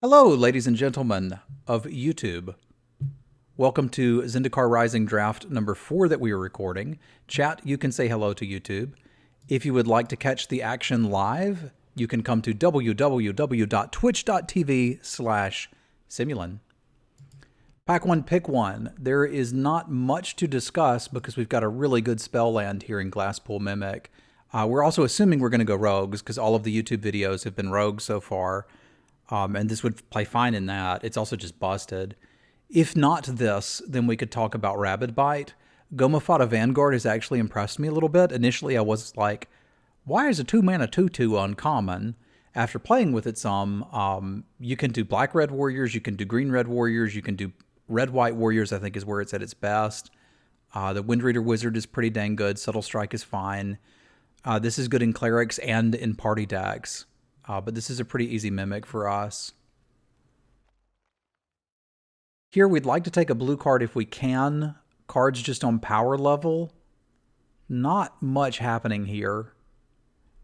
Hello, ladies and gentlemen of YouTube. Welcome to Zendikar Rising Draft number 4 that we are recording. Chat, you can say hello to YouTube. If you would like to catch the action live, you can come to www.twitch.tv/Semulin. Pack 1, pick 1. There is not much to discuss because we've got a really good spell land here in Glasspool Mimic. We're also assuming we're going to go rogues because all of the YouTube videos have been rogues so far. And this would play fine in that. It's also just busted. If not this, then we could talk about Rabid Bite. Gomafada Vanguard has actually impressed me a little bit. Initially, I was like, why is a 2-mana 2/2 uncommon? After playing with it some, you can do Black-Red Warriors, you can do Green-Red Warriors, you can do Red-White Warriors, I think is where it's at its best. The Windreader Wizard is pretty dang good. Subtle Strike is fine. This is good in Clerics and in Party decks. But this is a pretty easy mimic for us. Here, we'd like to take a blue card if we can. Cards just on power level. Not much happening here.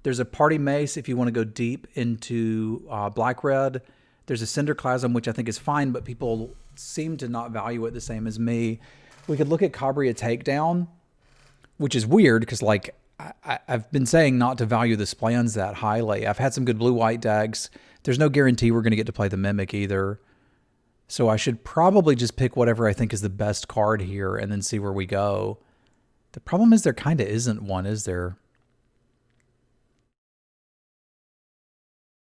There's a Party Mace if you want to go deep into Black-Red. There's a Cinderclasm, which I think is fine, but people seem to not value it the same as me. We could look at Cabria Takedown, which is weird because, like, I've been saying not to value the Splans that highly. I've had some good blue-white decks. There's no guarantee we're going to get to play the Mimic either. So I should probably just pick whatever I think is the best card here and then see where we go. The problem is there kind of isn't one, is there?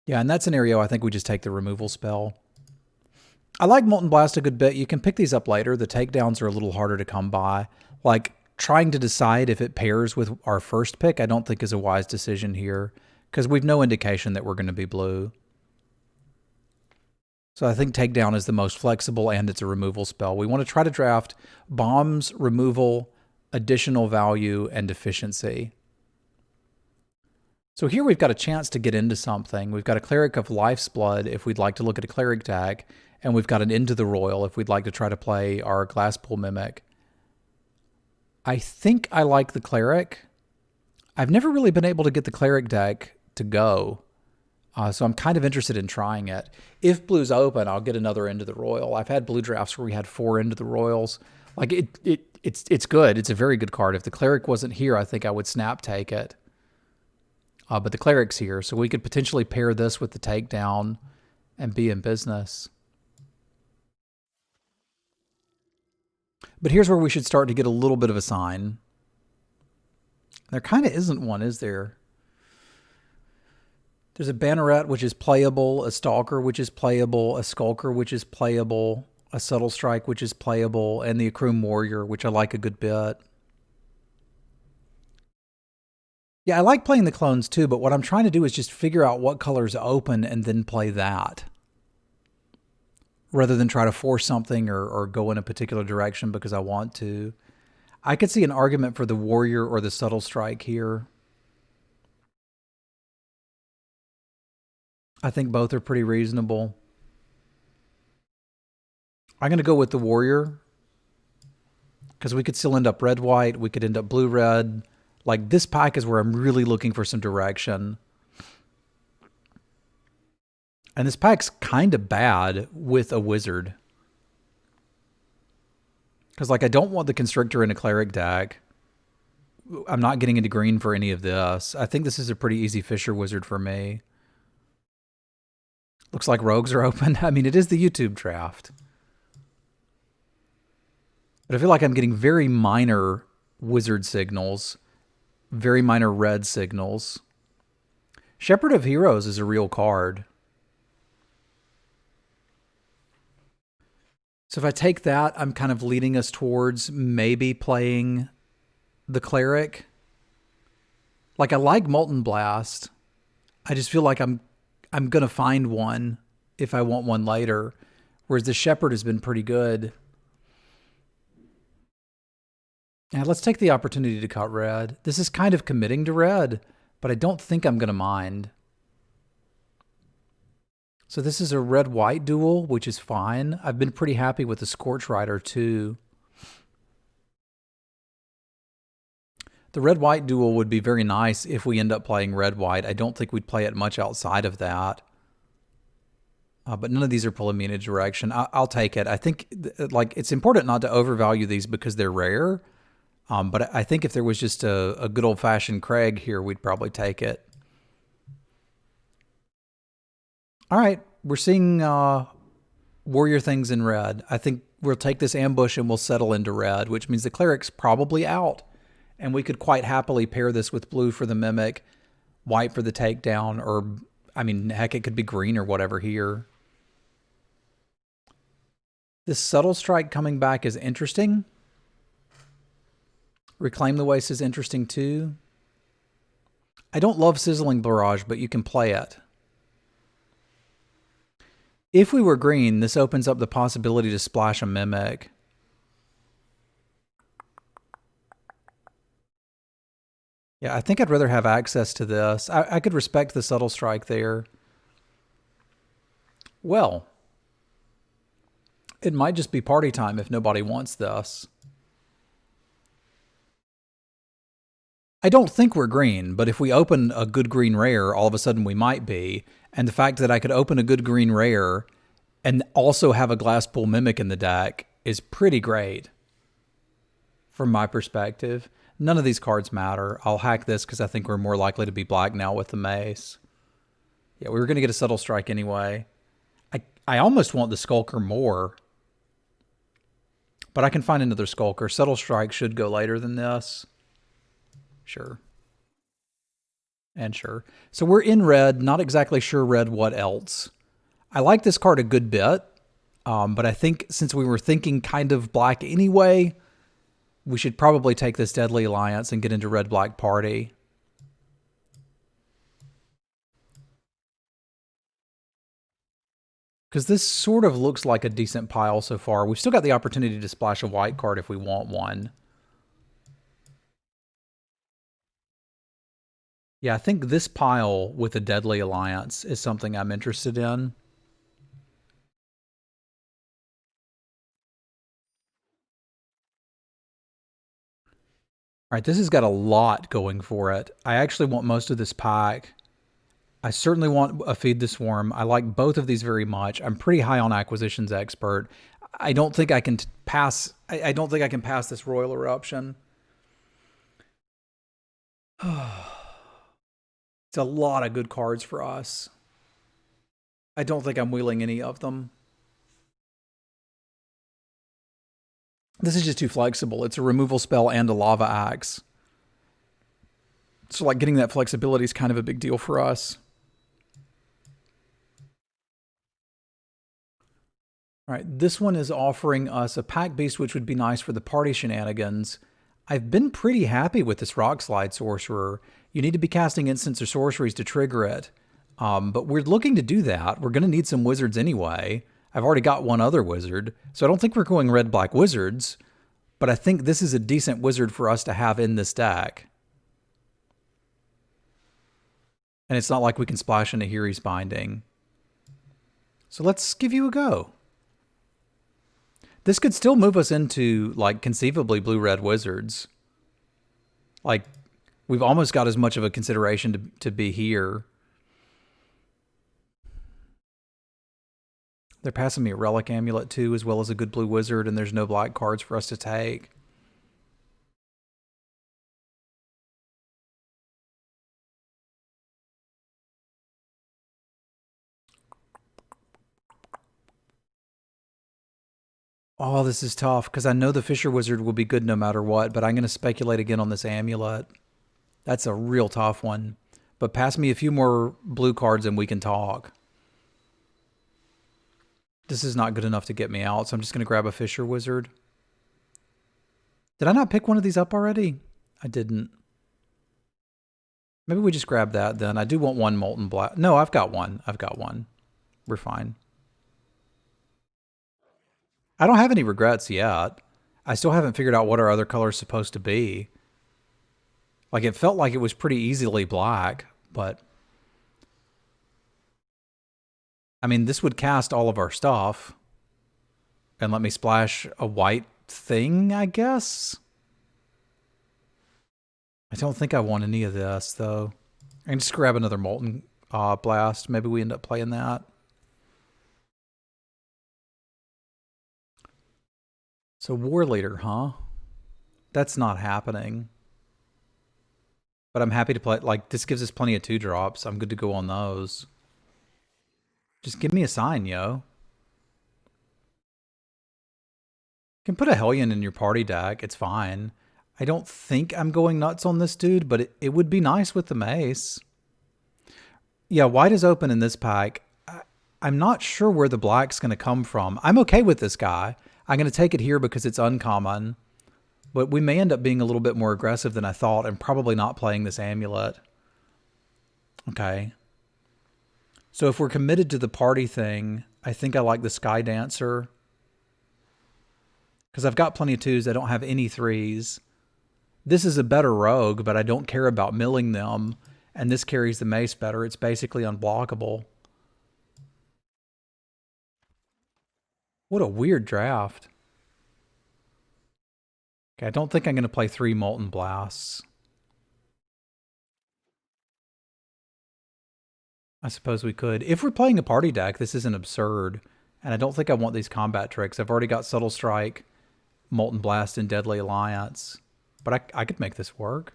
Yeah, in that scenario, I think we just take the removal spell. I like Molten Blast a good bit. You can pick these up later. The takedowns are a little harder to come by. Like, trying to decide if it pairs with our first pick, I don't think is a wise decision here because we've no indication that we're going to be blue. So I think Takedown is the most flexible and it's a removal spell. We want to try to draft bombs, removal, additional value, and efficiency. So here we've got a chance to get into something. We've got a Cleric of Life's Blood if we'd like to look at a Cleric deck, and we've got an Into the Royal if we'd like to try to play our Glasspool Mimic. I think I like the Cleric. I've never really been able to get the Cleric deck to go, so I'm kind of interested in trying it. If blue's open, I'll get another Into the Royal. I've had blue drafts where we had 4 Into the Royals. Like, it's good. It's a very good card. If the Cleric wasn't here, I think I would snap take it. But the Cleric's here, so we could potentially pair this with the Takedown and be in business. But here's where we should start to get a little bit of a sign. There kind of isn't one, is there? There's a Banneret, which is playable, a Stalker, which is playable, a Skulker, which is playable, a Subtle Strike, which is playable, and the Akroom Warrior, which I like a good bit. Yeah, I like playing the clones too, but what I'm trying to do is just figure out what color's open and then play that, rather than try to force something or go in a particular direction because I want to. I could see an argument for the Warrior or the Subtle Strike here. I think both are pretty reasonable. I'm going to go with the Warrior because we could still end up red-white. We could end up blue-red. Like, this pack is where I'm really looking for some direction. And this pack's kind of bad with a wizard. Because, like, I don't want the Constrictor in a Cleric deck. I'm not getting into green for any of this. I think this is a pretty easy Fisher Wizard for me. Looks like rogues are open. I mean, it is the YouTube draft. But I feel like I'm getting very minor wizard signals. Very minor red signals. Shepherd of Heroes is a real card. So if I take that, I'm kind of leading us towards maybe playing the Cleric. Like, I like Molten Blast. I just feel like I'm going to find one if I want one later. Whereas the Shepherd has been pretty good. And let's take the opportunity to cut red. This is kind of committing to red, but I don't think I'm going to mind. So this is a red-white duel, which is fine. I've been pretty happy with the Scorch Rider too. The red-white duel would be very nice if we end up playing red-white. I don't think we'd play it much outside of that. But none of these are pulling me in a direction. I'll take it. I think like it's important not to overvalue these because they're rare. But I think if there was just a good old fashioned Craig here, we'd probably take it. All right, we're seeing warrior things in red. I think we'll take this ambush and we'll settle into red, which means the cleric's probably out. And we could quite happily pair this with blue for the mimic, white for the takedown, or, I mean, heck, it could be green or whatever here. This subtle strike coming back is interesting. Reclaim the Waste is interesting too. I don't love Sizzling Barrage, but you can play it. If we were green, this opens up the possibility to splash a Mimic. Yeah, I think I'd rather have access to this. I could respect the Subtle Strike there. Well, it might just be party time if nobody wants this. I don't think we're green, but if we open a good green rare, all of a sudden we might be. And the fact that I could open a good green rare and also have a Glasspool Mimic in the deck is pretty great from my perspective. None of these cards matter. I'll hack this because I think we're more likely to be black now with the Mace. Yeah, we were going to get a Subtle Strike anyway. I almost want the Skulker more, but I can find another Skulker. Subtle Strike should go later than this. Sure. And sure. So we're in red, not exactly sure red what else. I like this card a good bit, but I think since we were thinking kind of black anyway, we should probably take this Deadly Alliance and get into red-black party. Because this sort of looks like a decent pile so far. We've still got the opportunity to splash a white card if we want one. Yeah, I think this pile with a Deadly Alliance is something I'm interested in. All right, this has got a lot going for it. I actually want most of this pack. I certainly want a Feed the Swarm. I like both of these very much. I'm pretty high on Acquisitions Expert. I don't think I can pass. I don't think I can pass this Royal Eruption. It's a lot of good cards for us. I don't think I'm wheeling any of them. This is just too flexible. It's a removal spell and a Lava Axe. So like getting that flexibility is kind of a big deal for us. All right, this one is offering us a Pack Beast, which would be nice for the party shenanigans. I've been pretty happy with this Rock Slide Sorcerer. You need to be casting instants or sorceries to trigger it. But we're looking to do that. We're going to need some wizards anyway. I've already got one other wizard, so I don't think we're going red-black wizards, but I think this is a decent wizard for us to have in this deck. And it's not like we can splash into Hiri's Binding. So let's give you a go. This could still move us into, like, conceivably blue-red wizards. Like, we've almost got as much of a consideration to be here. They're passing me a Relic Amulet too, as well as a good blue wizard, and there's no black cards for us to take. Oh, this is tough, because I know the Fisher Wizard will be good no matter what, but I'm going to speculate again on this Amulet. That's a real tough one. But pass me a few more blue cards and we can talk. This is not good enough to get me out, so I'm just going to grab a Fisher Wizard. Did I not pick one of these up already? I didn't. Maybe we just grab that then. I do want one Molten Black. No, I've got one. I've got one. We're fine. I don't have any regrets yet. I still haven't figured out what our other color is supposed to be. Like, it felt like it was pretty easily black, but... I mean, this would cast all of our stuff and let me splash a white thing, I guess? I don't think I want any of this, though. I can just grab another Molten Blast. Maybe we end up playing that. So war leader, huh? That's not happening. But I'm happy to play. Like, this gives us plenty of 2-drops. I'm good to go on those. Just give me a sign, yo. You can put a Hellion in your party deck. It's fine. I don't think I'm going nuts on this dude, but it would be nice with the mace. Yeah, white is open in this pack. I'm not sure where the black's going to come from. I'm okay with this guy. I'm going to take it here because it's uncommon. But we may end up being a little bit more aggressive than I thought and probably not playing this amulet. Okay. So if we're committed to the party thing, I think I like the Sky Dancer. Because I've got plenty of 2s. I don't have any 3s. This is a better rogue, but I don't care about milling them. And this carries the mace better. It's basically unblockable. What a weird draft. Okay, I don't think I'm going to play 3 Molten Blasts. I suppose we could. If we're playing a party deck, this isn't absurd. And I don't think I want these combat tricks. I've already got Subtle Strike, Molten Blast, and Deadly Alliance. But I could make this work.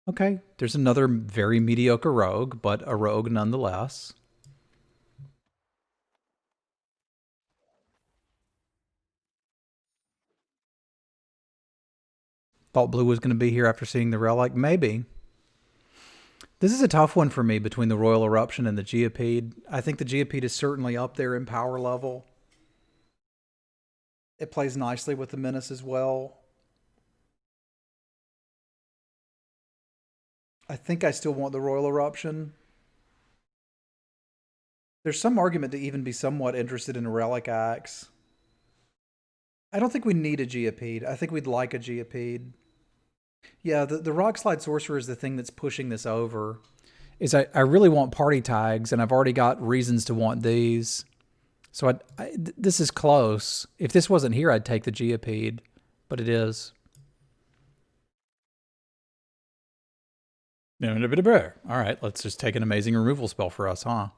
Okay, there's another very mediocre rogue, but a rogue nonetheless. Thought blue was going to be here after seeing the relic. Maybe. This is a tough one for me between the Royal Eruption and the Geopede. I think the Geopede is certainly up there in power level. It plays nicely with the Menace as well. I think I still want the Royal Eruption. There's some argument to even be somewhat interested in a Relic Axe. I don't think we need a Geopede. I think we'd like a Geopede. Yeah, the Rock Slide Sorcerer is the thing that's pushing this over. I really want party tags, and I've already got reasons to want these. So this is close. If this wasn't here, I'd take the Geopede, but it is. All right, let's just take an amazing removal spell for us, huh?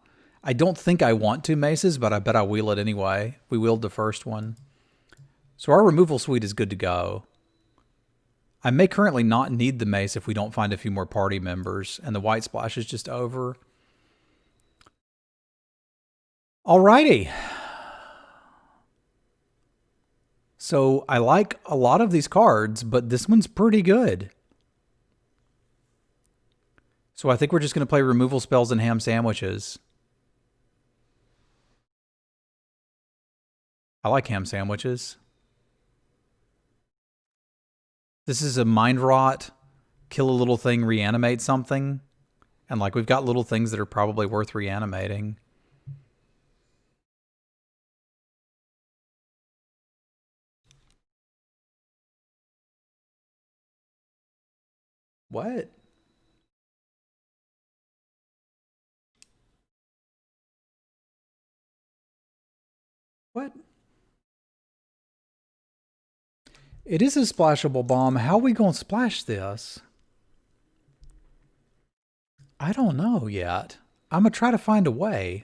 I don't think I want 2 maces, but I bet I wheel it anyway. We wheeled the first one. So our removal suite is good to go. I may currently not need the mace if we don't find a few more party members, and the white splash is just over. Alrighty. So I like a lot of these cards, but this one's pretty good. So I think we're just going to play removal spells and ham sandwiches. I like ham sandwiches. This is a Mind Rot, kill a little thing, reanimate something. And like we've got little things that are probably worth reanimating. What? What? It is a splashable bomb. How are we going to splash this? I don't know yet. I'm going to try to find a way.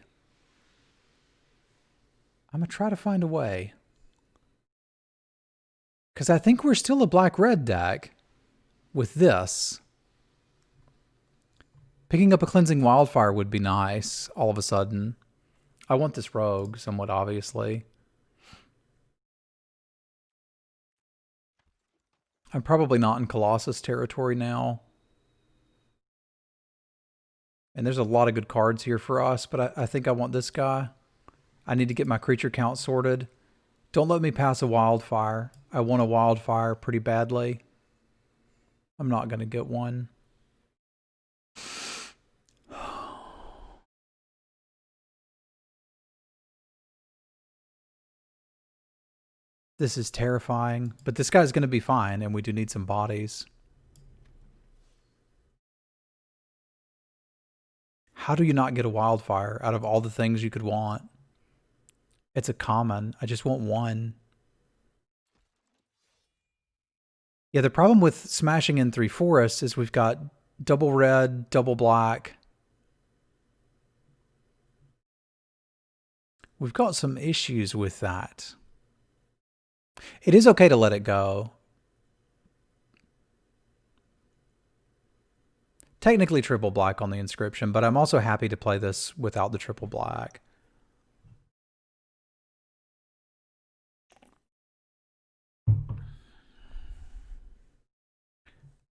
Because I think we're still a black-red deck with this. Picking up a Cleansing Wildfire would be nice all of a sudden. I want this rogue, somewhat obviously. I'm probably not in Colossus territory now. And there's a lot of good cards here for us, but I think I want this guy. I need to get my creature count sorted. Don't let me pass a wildfire. I want a wildfire pretty badly. I'm not going to get one. This is terrifying, but this guy's going to be fine, and we do need some bodies. How do you not get a wildfire out of all the things you could want? It's a common. I just want one. Yeah, the problem with smashing in 3 forests is we've got double red, double black. We've got some issues with that. It is okay to let it go. Technically triple black on the inscription, but I'm also happy to play this without the triple black.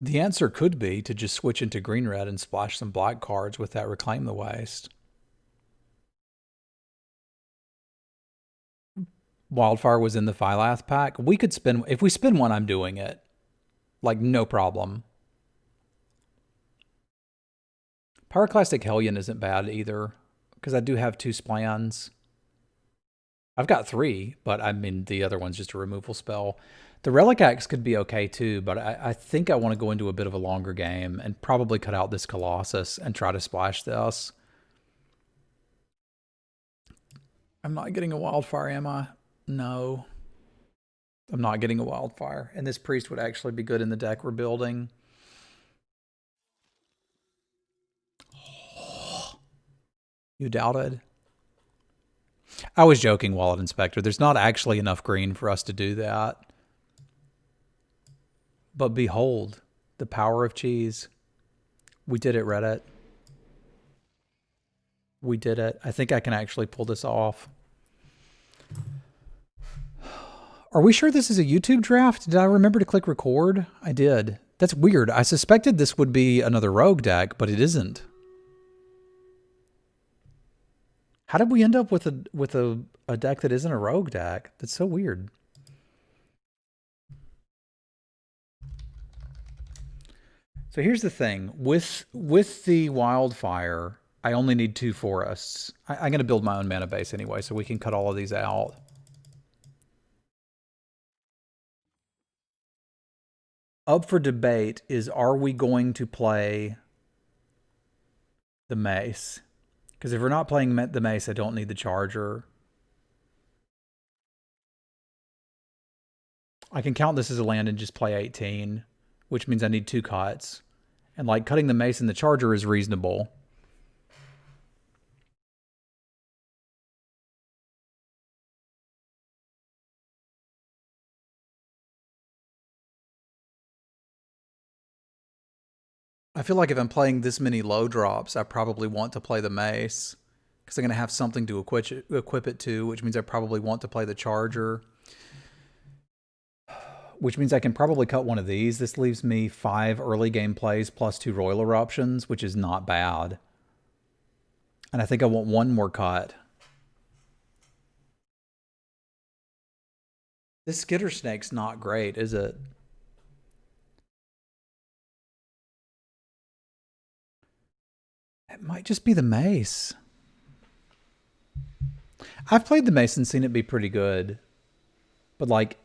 The answer could be to just switch into green-red and splash some black cards with that Reclaim the Waste. Wildfire was in the Phylath pack. We could spin, if we spin one, I'm doing it. Like, no problem. Pyroclastic Hellion isn't bad either, because I do have 2 splans. I've got 3, but I mean, the other one's just a removal spell. The Relic Axe could be okay too, but I think I want to go into a bit of a longer game and probably cut out this Colossus and try to splash this. I'm not getting a Wildfire, am I? No. I'm not getting a Wildfire. And this Priest would actually be good in the deck we're building. You doubted? I was joking, Wallet Inspector. There's not actually enough green for us to do that. But behold, the power of cheese. We did it, Reddit. We did it. I think I can actually pull this off. Are we sure this is a YouTube draft? Did I remember to click record? I did. That's weird. I suspected this would be another rogue deck, but it isn't. How did we end up with a deck that isn't a rogue deck? That's so weird. So here's the thing. With the Wildfire, I only need 2 forests. I'm going to build my own mana base anyway, so we can cut all of these out. Up for debate is, are we going to play the Mace? Because if we're not playing the Mace, I don't need the Charger. I can count this as a land and just play 18, which means I need 2 cuts. And like cutting the Mace and the Charger is reasonable. I feel like if I'm playing this many low drops, I probably want to play the Mace because I'm going to have something to equip it to, which means I probably want to play the Charger, which means I can probably cut one of these. This leaves me 5 early game plays plus 2 Royal Eruptions, which is not bad. And I think I want 1 more cut. This Skitter Snake's not great, is it? It might just be the Mace. I've played the Mace and seen it be pretty good. But like,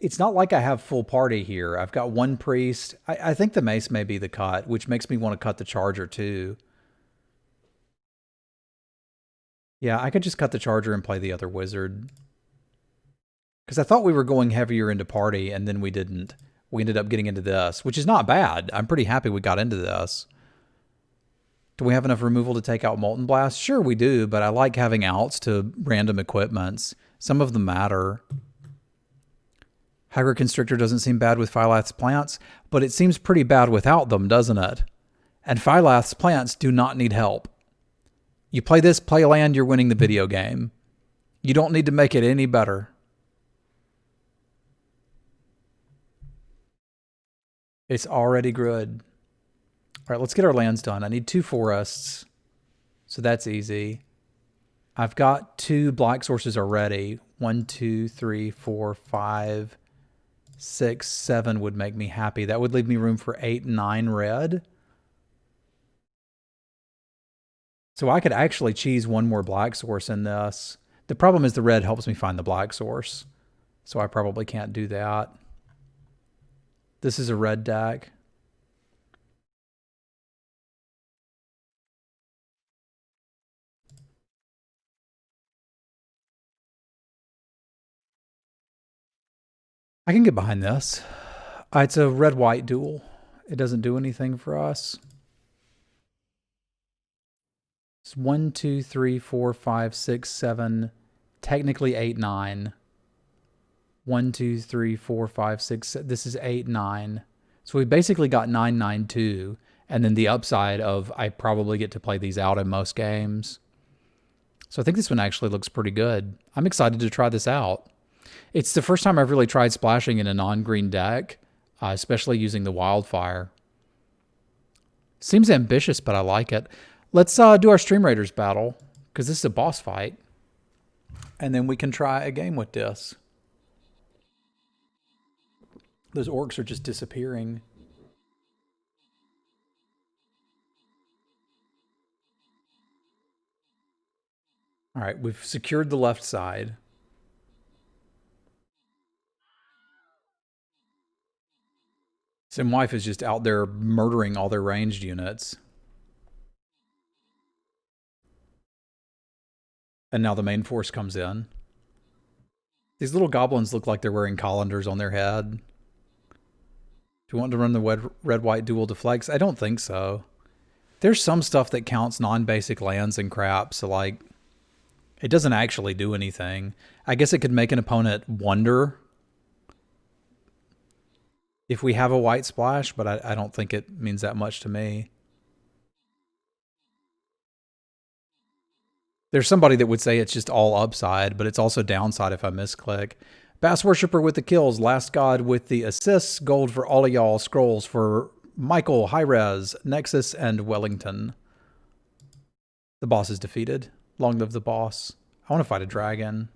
it's not like I have full party here. I've got 1 priest. I think the Mace may be the cut, which makes me want to cut the Charger too. Yeah, I could just cut the Charger and play the other wizard. Because I thought we were going heavier into party, and then we didn't. We ended up getting into this, which is not bad. I'm pretty happy we got into this. Do we have enough removal to take out Molten Blast? Sure we do, but I like having outs to random equipments. Some of them matter. Hagrid Constrictor doesn't seem bad with Phylath's plants, but it seems pretty bad without them, doesn't it? And Phylath's plants do not need help. You play this, play land, you're winning the video game. You don't need to make it any better. It's already good. All right, let's get our lands done. I need 2 forests, so that's easy. I've got 2 black sources already. 1, 2, 3, 4, 5, 6, 7 would make me happy. That would leave me room for 8, 9 red. So I could actually cheese 1 more black source in this. The problem is the red helps me find the black source, so I probably can't do that. This is a red deck. I can get behind this. It's a red-white duel. It doesn't do anything for us. It's 1, 2, 3, 4, 5, 6, 7, technically 8, 9. 1, 2, 3, 4, 5, 6. This is 8, 9. So we basically got 9, 9, 2. And then the upside of I probably get to play these out in most games. So I think this one actually looks pretty good. I'm excited to try this out. It's the first time I've really tried splashing in a non-green deck, especially using the wildfire. Seems ambitious, but I like it. Let's do our Stream Raiders battle, because this is a boss fight. And then we can try a game with this. Those orcs are just disappearing. All right, we've secured the left side. Simwife is just out there murdering all their ranged units. And now the main force comes in. These little goblins look like they're wearing colanders on their head. Do you want to run the red-white dual deflects? I don't think so. There's some stuff that counts non-basic lands and crap, so like, it doesn't actually do anything. I guess it could make an opponent wonder if we have a white splash, but I don't think it means that much to me. There's somebody that would say it's just all upside, but it's also downside if I misclick. Bass Worshipper with the kills, Last God with the assists, gold for all of y'all, scrolls for Michael, Hi-Rez, Nexus, and Wellington. The boss is defeated. Long live the boss. I want to fight a dragon.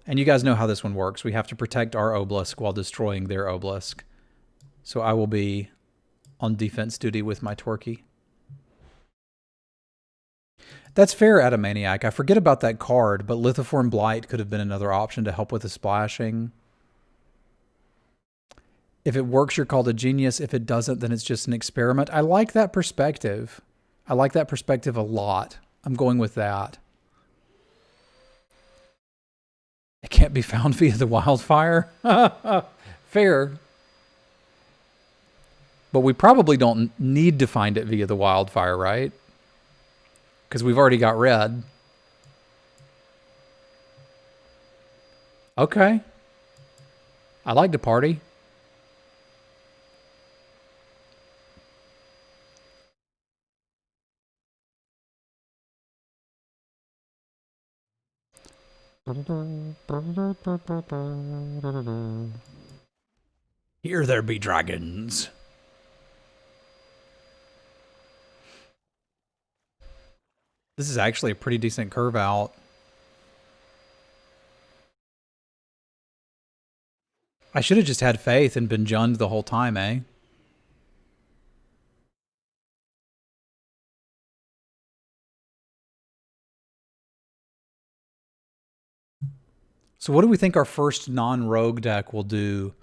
And you guys know how this one works. We have to protect our obelisk while destroying their obelisk. So I will be on defense duty with my Twerky. That's fair, Atomaniac. I forget about that card, but Lithiform Blight could have been another option to help with the splashing. If it works, you're called a genius. If it doesn't, then it's just an experiment. I like that perspective. I like that perspective a lot. I'm going with that. It can't be found via the wildfire. Fair. But we probably don't need to find it via the wildfire, right? Because we've already got red. Okay. I like to party. Here there be dragons. This is actually a pretty decent curve out. I should have just had faith and been junned the whole time, eh? So what do we think our first non-rogue deck will do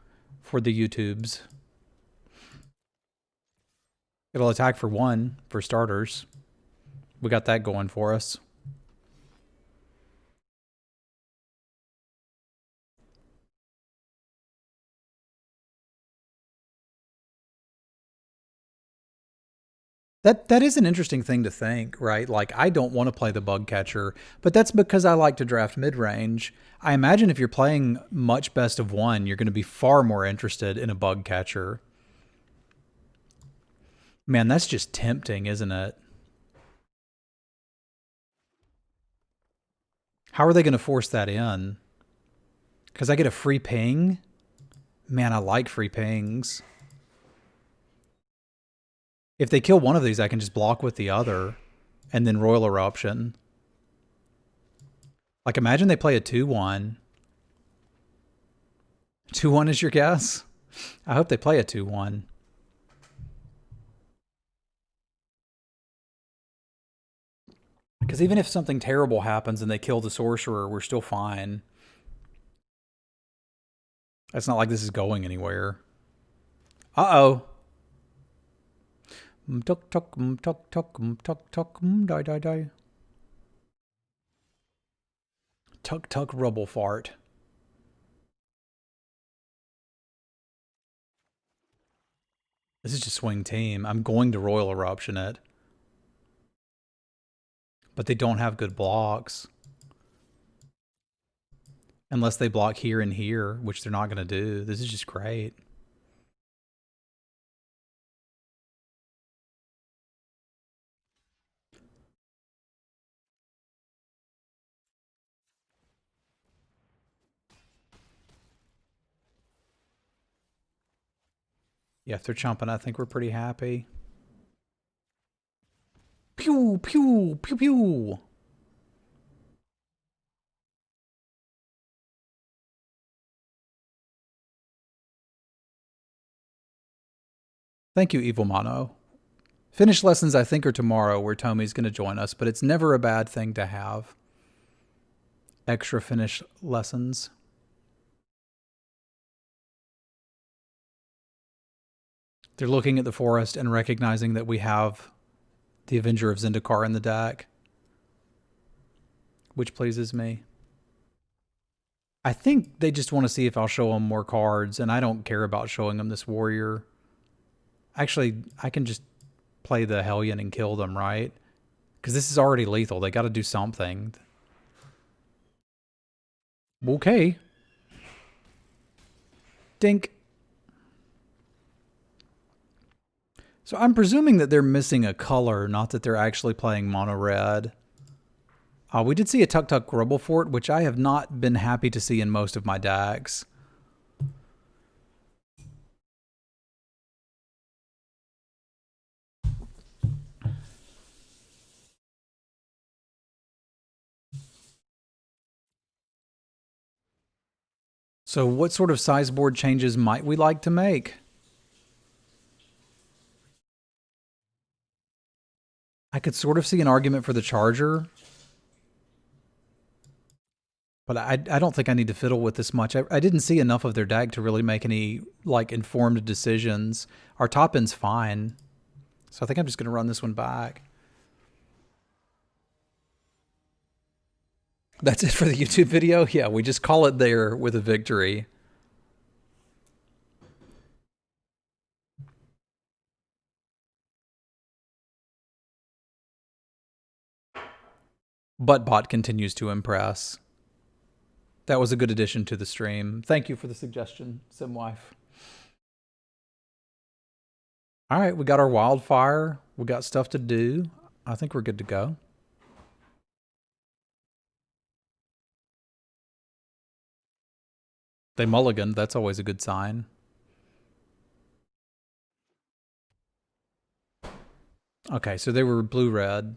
for the YouTubes? It'll attack for 1, for starters. We got that going for us. That is an interesting thing to think, right? Like, I don't want to play the bug catcher, but that's because I like to draft mid-range. I imagine if you're playing much best of 1, you're going to be far more interested in a bug catcher. Man, that's just tempting, isn't it? How are they going to force that in? Because I get a free ping? Man, I like free pings. If they kill one of these, I can just block with the other and then Royal Eruption. Like, imagine they play a 2-1. 2-1 is your guess? I hope they play a 2-1. Because even if something terrible happens and they kill the sorcerer, we're still fine. It's not like this is going anywhere. Uh-oh. Tuk tuk tuk tuk tuk tuk die die die. Tuk tuk rubble fart. This is just swing team. I'm going to Royal Eruption it. But they don't have good blocks. Unless they block here and here, which they're not going to do. This is just great. Yeah, if they're chomping, I think we're pretty happy. Pew, pew, pew, pew. Thank you, Evil Mono. Finish lessons, I think, are tomorrow where Tomi's going to join us, but it's never a bad thing to have extra finish lessons. They're looking at the forest and recognizing that we have the Avenger of Zendikar in the deck, which pleases me. I think they just want to see if I'll show them more cards, and I don't care about showing them this warrior. Actually, I can just play the Hellion and kill them, right? Because this is already lethal. They got to do something. Okay. Dink. So I'm presuming that they're missing a color, not that they're actually playing mono red. We did see a Tuk Tuk Grubble Fort, which I have not been happy to see in most of my decks. So what sort of sideboard changes might we like to make? I could sort of see an argument for the Charger, but I don't think I need to fiddle with this much. I didn't see enough of their deck to really make any like informed decisions. Our top end's fine, so I think I'm just going to run this one back. That's it for the YouTube video? Yeah, we just call it there with a victory. Buttbot continues to impress. That was a good addition to the stream. Thank you for the suggestion, Simwife. All right, we got our wildfire. We got stuff to do. I think we're good to go. They mulliganed. That's always a good sign. Okay, so they were blue-red.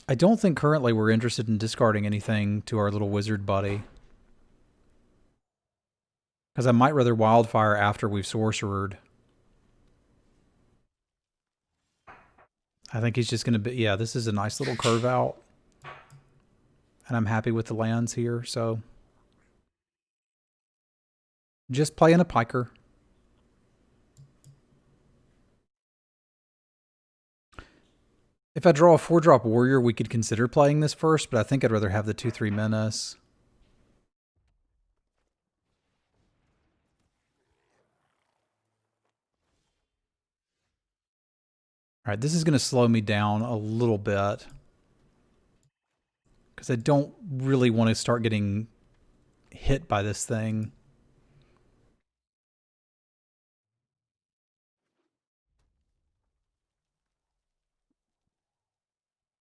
I don't think currently we're interested in discarding anything to our little wizard buddy. Because I might rather wildfire after we've sorcered. I think he's just going to be... Yeah, this is a nice little curve out. And I'm happy with the lands here, so... Just playing a piker. If I draw a 4-drop warrior, we could consider playing this first, but I think I'd rather have the 2/3 menace. All right, this is going to slow me down a little bit. Because I don't really want to start getting hit by this thing.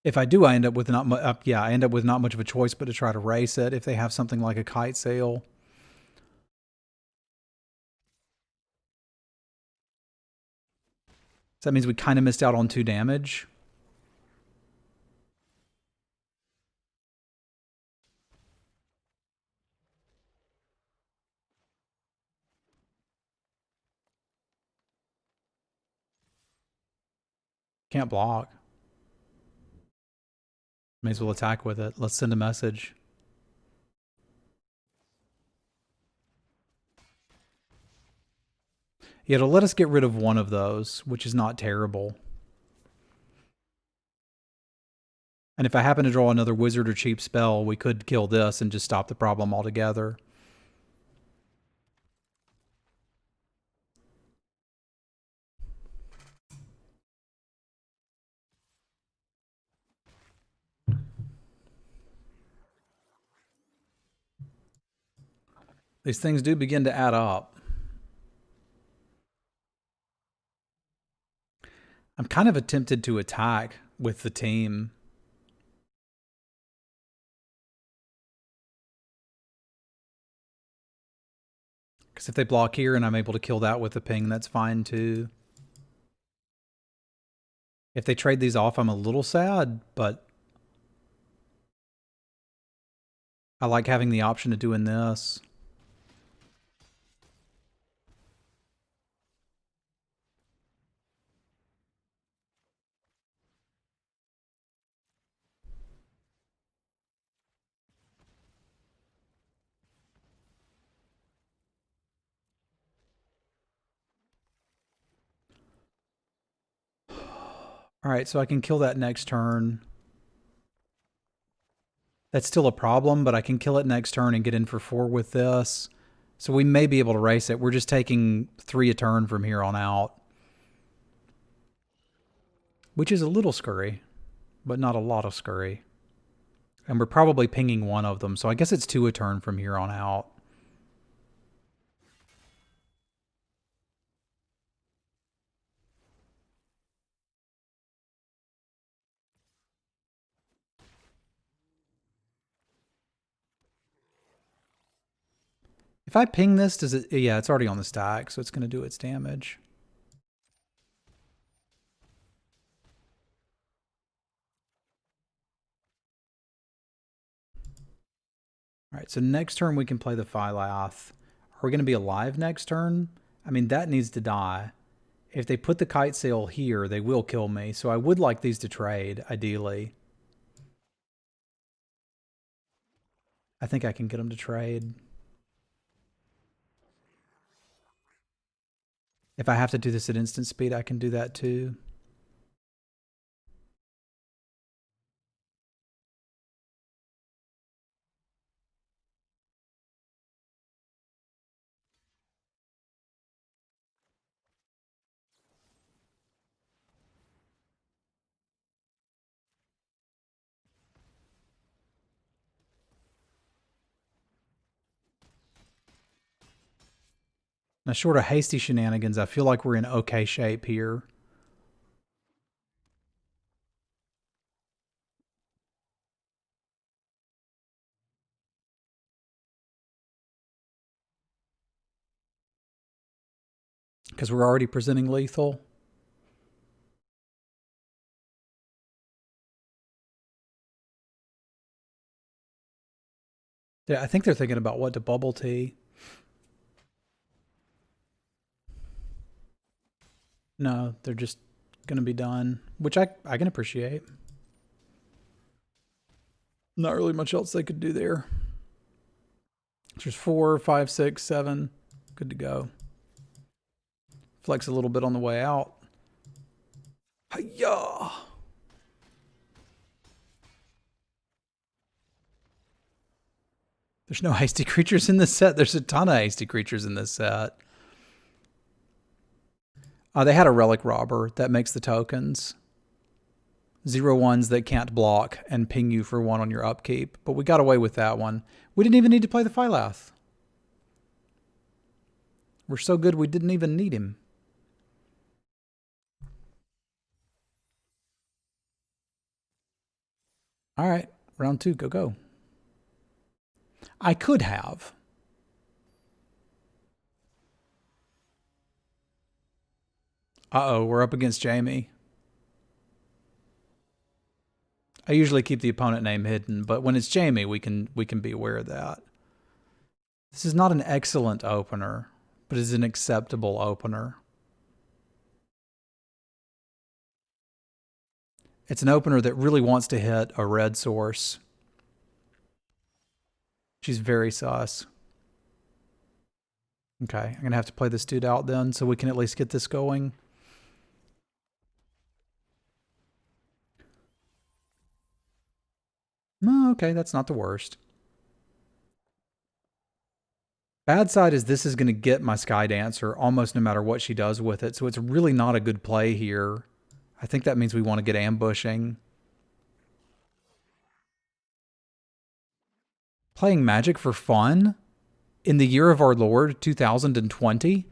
If I do, I end up with not much of a choice but to try to race it if they have something like a kite sail. So that means we kind of missed out on 2 damage. Can't block. May as well attack with it. Let's send a message. Yeah, it'll let us get rid of one of those, which is not terrible. And if I happen to draw another wizard or cheap spell, we could kill this and just stop the problem altogether. These things do begin to add up. I'm kind of tempted to attack with the team. Because if they block here and I'm able to kill that with a ping, that's fine too. If they trade these off, I'm a little sad, but I like having the option of doing this. All right, so I can kill that next turn. That's still a problem, but I can kill it next turn and get in for 4 with this. So we may be able to race it. We're just taking 3 a turn from here on out. Which is a little scurry, but not a lot of scurry. And we're probably pinging one of them, so I guess it's 2 a turn from here on out. If I ping this, does it... Yeah, it's already on the stack, so it's going to do its damage. All right, so next turn we can play the Phylath. Are we going to be alive next turn? I mean, that needs to die. If they put the kite sail here, they will kill me, so I would like these to trade, ideally. I think I can get them to trade. If I have to do this at instant speed, I can do that too. Now, short of hasty shenanigans, I feel like we're in okay shape here. Because we're already presenting lethal. Yeah, I think they're thinking about what to bubble tea. No, they're just going to be done, which I can appreciate. Not really much else they could do there. There's 4, 5, 6, 7. Good to go. Flex a little bit on the way out. Hi-ya! There's no hasty creatures in this set. There's a ton of hasty creatures in this set. They had a relic robber that makes the tokens. 0/1s that can't block and ping you for 1 on your upkeep. But we got away with that one. We didn't even need to play the Phylath. We're so good we didn't even need him. All right, round 2, go. I could have. Uh-oh, we're up against Jamie. I usually keep the opponent name hidden, but when it's Jamie, we can be aware of that. This is not an excellent opener, but it's an acceptable opener. It's an opener that really wants to hit a red source. She's very sus. Okay, I'm going to have to play this dude out then so we can at least get this going. No, okay, that's not the worst. Bad side is this is going to get my Sky Dancer almost no matter what she does with it, so it's really not a good play here. I think that means we want to get ambushing. Playing Magic for fun? In the year of our Lord, 2020?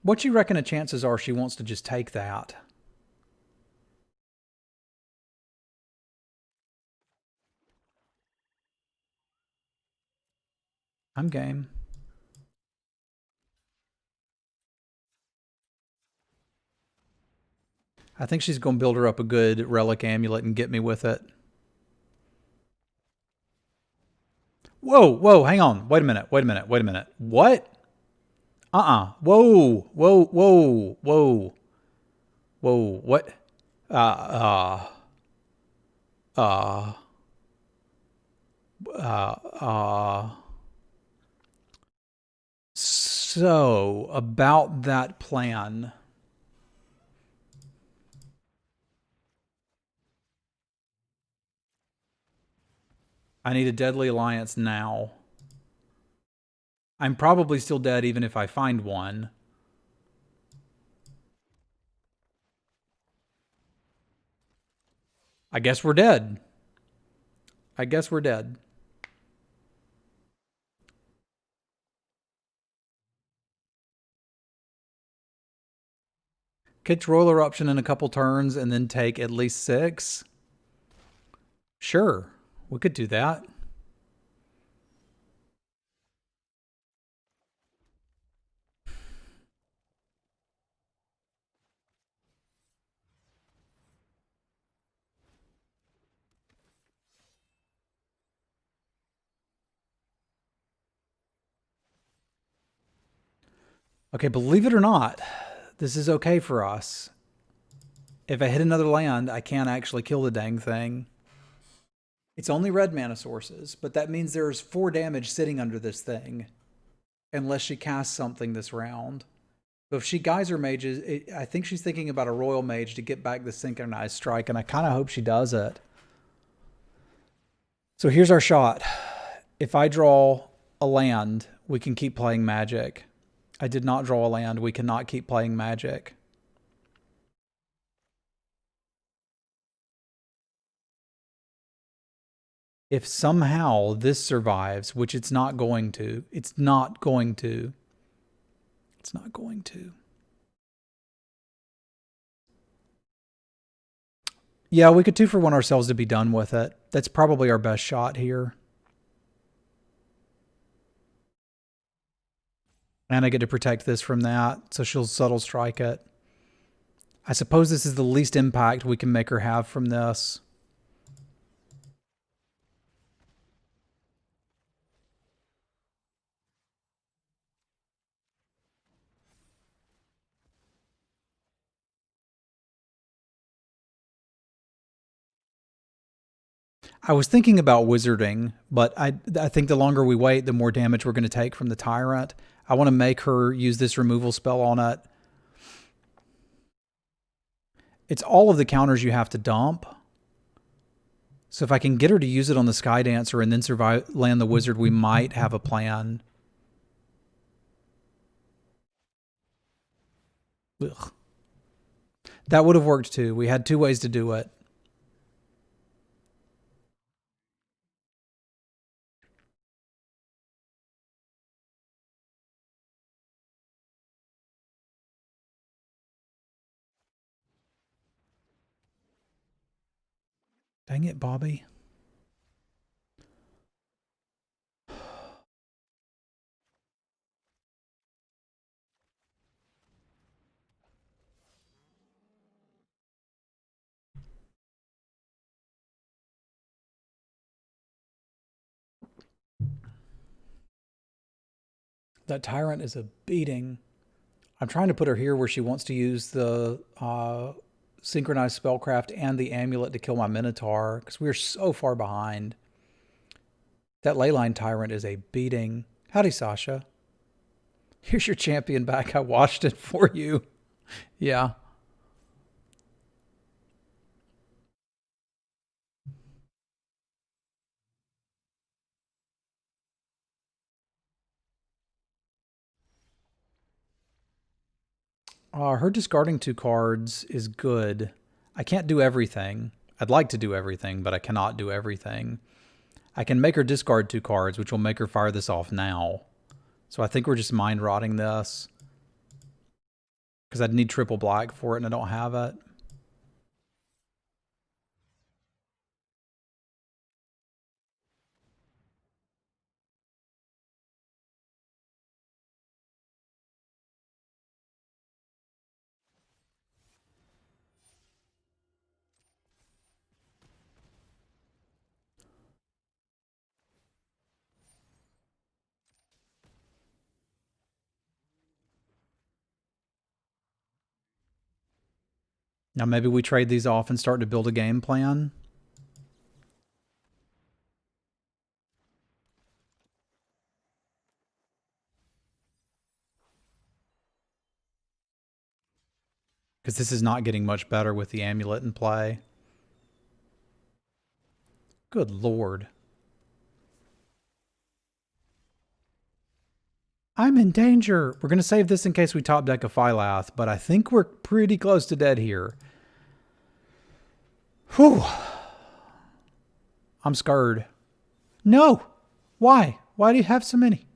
What you reckon the chances are she wants to just take that? I'm game. I think she's going to build her up a good relic amulet and get me with it. Whoa, whoa, hang on. Wait a minute, wait a minute, wait a minute. What? Whoa, whoa, whoa, whoa, whoa. What? Uh, uh, uh, uh. So, about that plan. I need a deadly alliance now. I'm probably still dead even if I find one. I guess we're dead. I guess we're dead. Kicked Royal Eruption in a couple turns and then take at least 6? Sure, we could do that. Okay, believe it or not, this is okay for us. If I hit another land, I can't actually kill the dang thing. It's only red mana sources, but that means there's 4 damage sitting under this thing. Unless she casts something this round. So if she Geyser Mages, I think she's thinking about a Royal Mage to get back the Synchronized Strike, and I kind of hope she does it. So here's our shot. If I draw a land, we can keep playing Magic. I did not draw a land. We cannot keep playing Magic. If somehow this survives, which it's not going to, it's not going to. It's not going to. Yeah, we could 2-for-1 ourselves to be done with it. That's probably our best shot here. And I get to protect this from that, so she'll Subtle Strike it. I suppose this is the least impact we can make her have from this. I was thinking about wizarding, but I think the longer we wait, the more damage we're going to take from the Tyrant. I want to make her use this removal spell on it. It's all of the counters you have to dump. So if I can get her to use it on the Sky Dancer and then survive land the wizard, we might have a plan. Ugh. That would have worked too. We had 2 ways to do it. Dang it, Bobby. That Tyrant is a beating. I'm trying to put her here where she wants to use the synchronized spellcraft and the amulet to kill my Minotaur because we are so far behind. That Leyline Tyrant is a beating. Howdy, Sasha. Here's your champion back. I washed it for you. Yeah. Her discarding 2 cards is good. I can't do everything. I'd like to do everything, but I cannot do everything. I can make her discard 2 cards, which will make her fire this off now. So I think we're just mind rotting this. Because I'd need triple black for it and I don't have it. Now maybe we trade these off and start to build a game plan. Because this is not getting much better with the amulet in play. Good lord. I'm in danger. We're going to save this in case we top deck a Phylath, but I think we're pretty close to dead here. Whew. I'm scared. No. Why? Why do you have so many?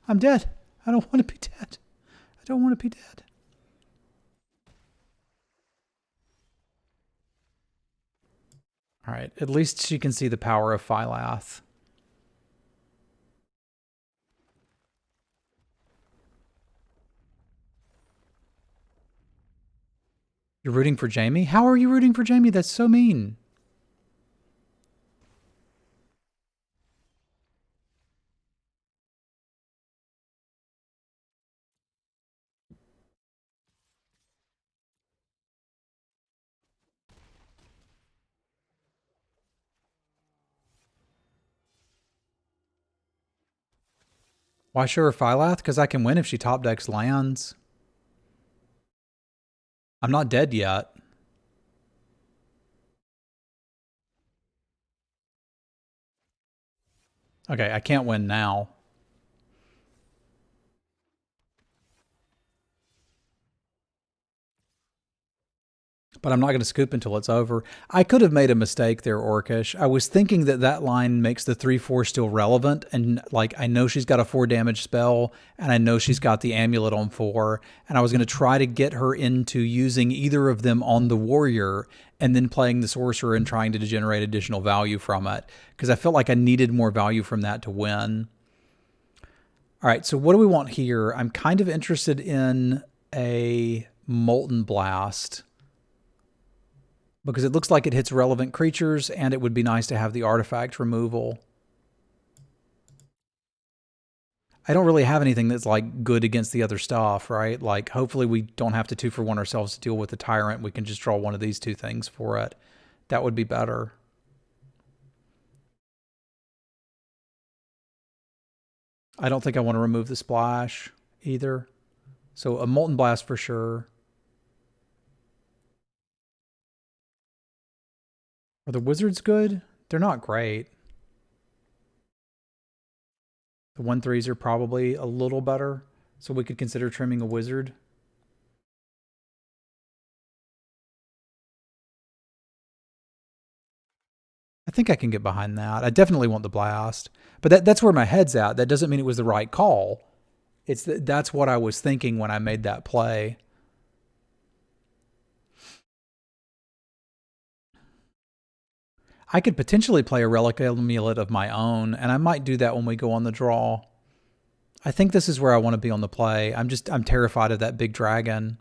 I'm dead. I don't want to be dead. I don't want to be dead. All right. At least she can see the power of Phylath. You're rooting for Jamie? How are you rooting for Jamie? That's so mean. Why show her Phylath? Because I can win if she top decks lands. I'm not dead yet. Okay, I can't win now. But I'm not going to scoop until it's over. I could have made a mistake there, Orcish. I was thinking that that line makes the 3/4 still relevant. And like, I know she's got a 4 damage spell and I know she's got the amulet on 4. And I was going to try to get her into using either of them on the warrior and then playing the sorcerer and trying to generate additional value from it. Because I felt like I needed more value from that to win. All right, so what do we want here? I'm kind of interested in a Molten Blast, because it looks like it hits relevant creatures, and it would be nice to have the artifact removal. I don't really have anything that's like good against the other stuff, right? Like, hopefully we don't have to 2-for-1 ourselves to deal with the Tyrant. We can just draw one of these 2 things for it. That would be better. I don't think I want to remove the splash either. So a Molten Blast for sure. Are the wizards good? They're not great. The 1/3s are probably a little better, so we could consider trimming a wizard. I think I can get behind that. I definitely want the blast, but that's where my head's at. That doesn't mean it was the right call. That's what I was thinking when I made that play. I could potentially play a Relic Amulet of my own, and I might do that when we go on the draw. I think this is where I want to be on the play. I'm terrified of that big dragon.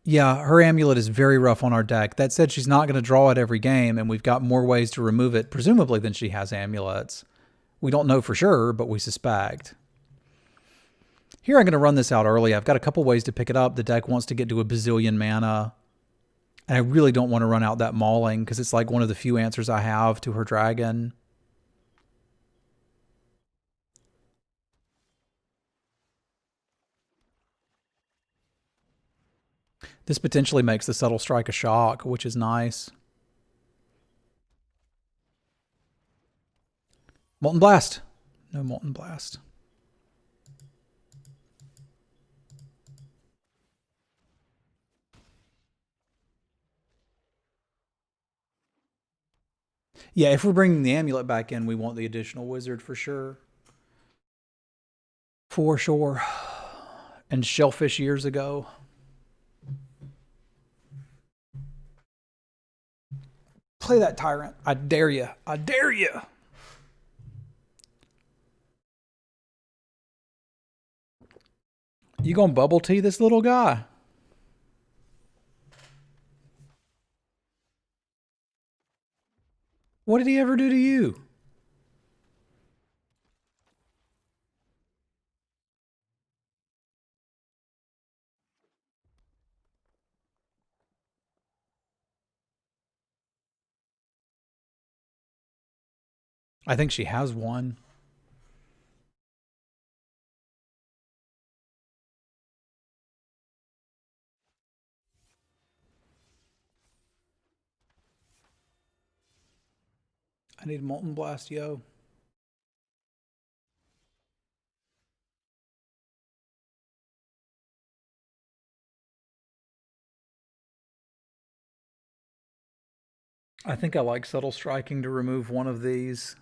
Yeah, her amulet is very rough on our deck. That said, she's not going to draw it every game, and we've got more ways to remove it, presumably, than she has amulets. We don't know for sure, but we suspect. Here I'm going to run this out early. I've got a couple ways to pick it up. The deck wants to get to a bazillion mana. And I really don't want to run out that Mauling because it's like one of the few answers I have to her dragon. This potentially makes the Subtle Strike a shock, which is nice. Molten Blast. No Molten Blast. Yeah, if we're bringing the amulet back in, we want the additional wizard for sure. For sure. And shellfish years ago. Play that tyrant. I dare you. I dare you. You gonna bubble tea this little guy? What did he ever do to you? I think she has one. I need Molten Blast, yo. I think I like Subtle Striking to remove one of these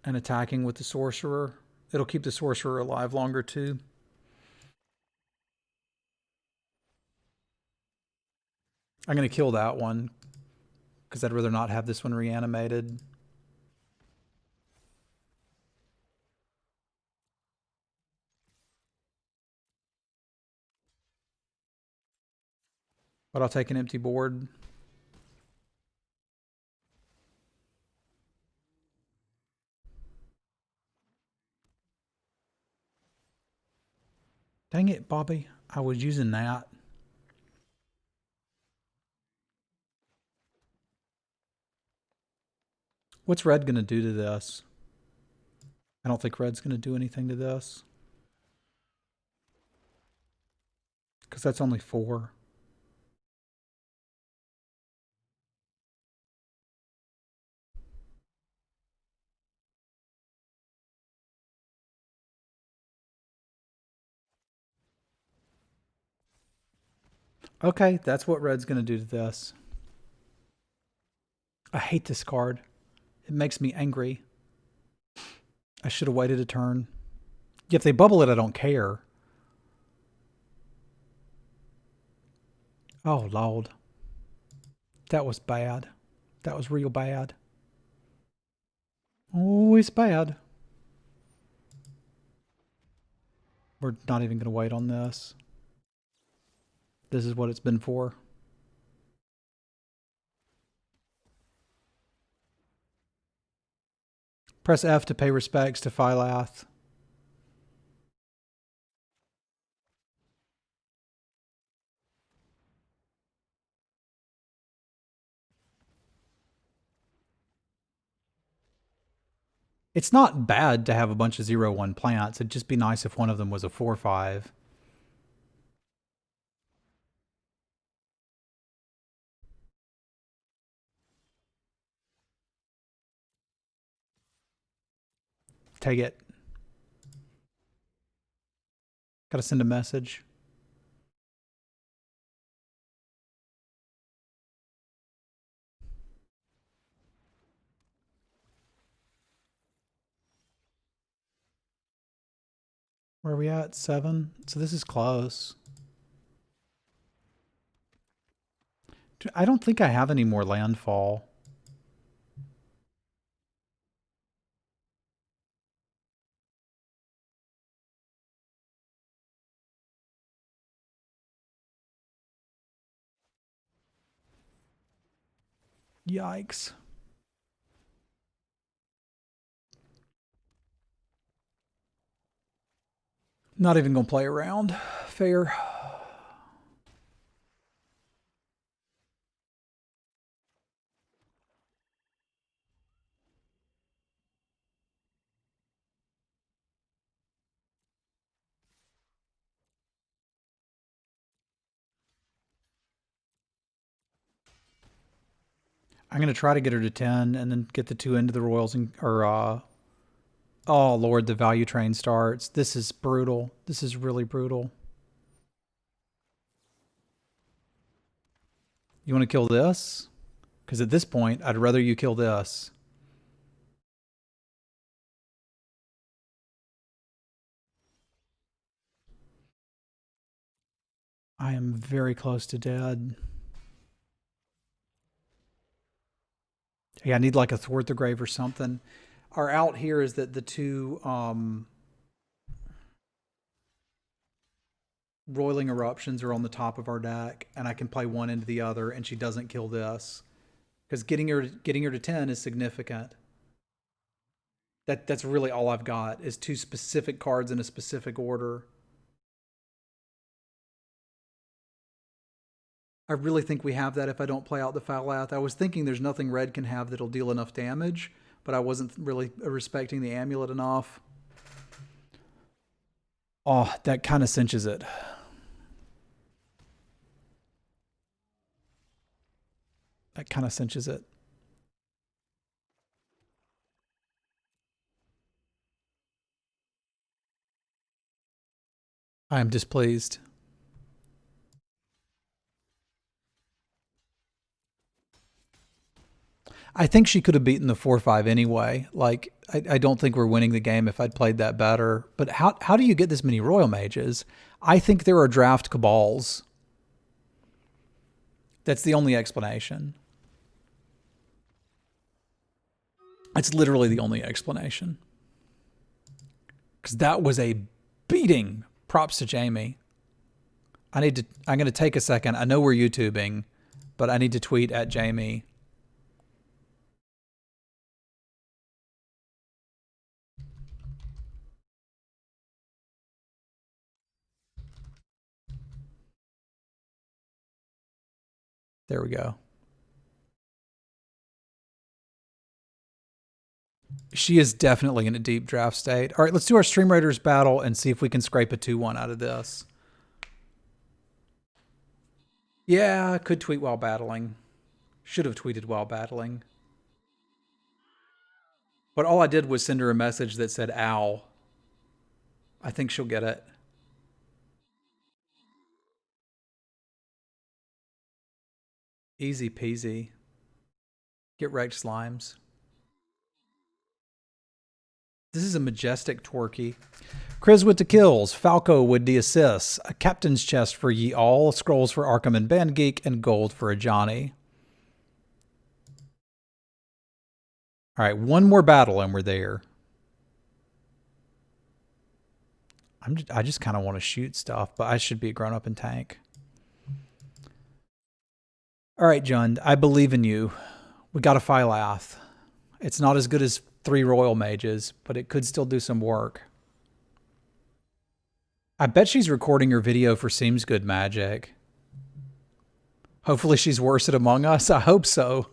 and attacking with the Sorcerer. It'll keep the Sorcerer alive longer too. I'm going to kill that one because I'd rather not have this one reanimated. But I'll take an empty board. Dang it, Bobby. I was using that. What's red going to do to this? I don't think red's going to do anything to this. Because that's only 4. Okay, that's what red's going to do to this. I hate this card. It makes me angry. I should have waited a turn. If they bubble it, I don't care. Oh, Lord. That was bad. That was real bad. Oh, it's bad. We're not even going to wait on this. This is what it's been for. Press F to pay respects to Phylath. It's not bad to have a bunch of 0/1 plants. It'd just be nice if one of them was a 4/5. Take it. Gotta send a message. Where are we at? 7? So this is close. I don't think I have any more landfall. Yikes. Not even gonna play around. Fair. I'm gonna try to get her to 10 and then get the 2 into the Royals and oh Lord, the value train starts. This is brutal. This is really brutal. You want to kill this? Because at this point, I'd rather you kill this. I am very close to dead. Yeah, I need like a thwart the grave or something. Our out here is that the two roiling eruptions are on the top of our deck, and I can play one into the other, and she doesn't kill this because getting her to 10 is significant. That's really all I've got is two specific cards in a specific order. I really think we have that if I don't play out the Falath. I was thinking there's nothing red can have that'll deal enough damage, but I wasn't really respecting the amulet enough. Oh, that kind of cinches it. That kind of cinches it. I am displeased. I think she could have beaten the 4-5 anyway. Like, I don't think we're winning the game if I'd played that better. But how do you get this many Royal Mages? I think there are draft cabals. That's the only explanation. It's literally the only explanation. Because that was a beating. Props to Jamie. I'm going to take a second. I know we're YouTubing, but I need to tweet at Jamie. There we go. She is definitely in a deep draft state. All right, let's do our Stream Raiders battle and see if we can scrape a 2-1 out of this. Yeah, I could tweet while battling. Should have tweeted while battling. But all I did was send her a message that said, ow. I think she'll get it. Easy peasy. Get wrecked, slimes. This is a majestic Twerky. Chris with the kills, Falco with the assists, a captain's chest for ye all, scrolls for Arkham and Bandgeek, and gold for a Johnny. All right, one more battle and we're there. I just kind of want to shoot stuff, but I should be a grown-up and tank. All right, Jund, I believe in you. We got a Phylath. It's not as good as 3 Royal Mages, but it could still do some work. I bet she's recording her video for Seems Good Magic. Hopefully she's worse at Among Us. I hope so.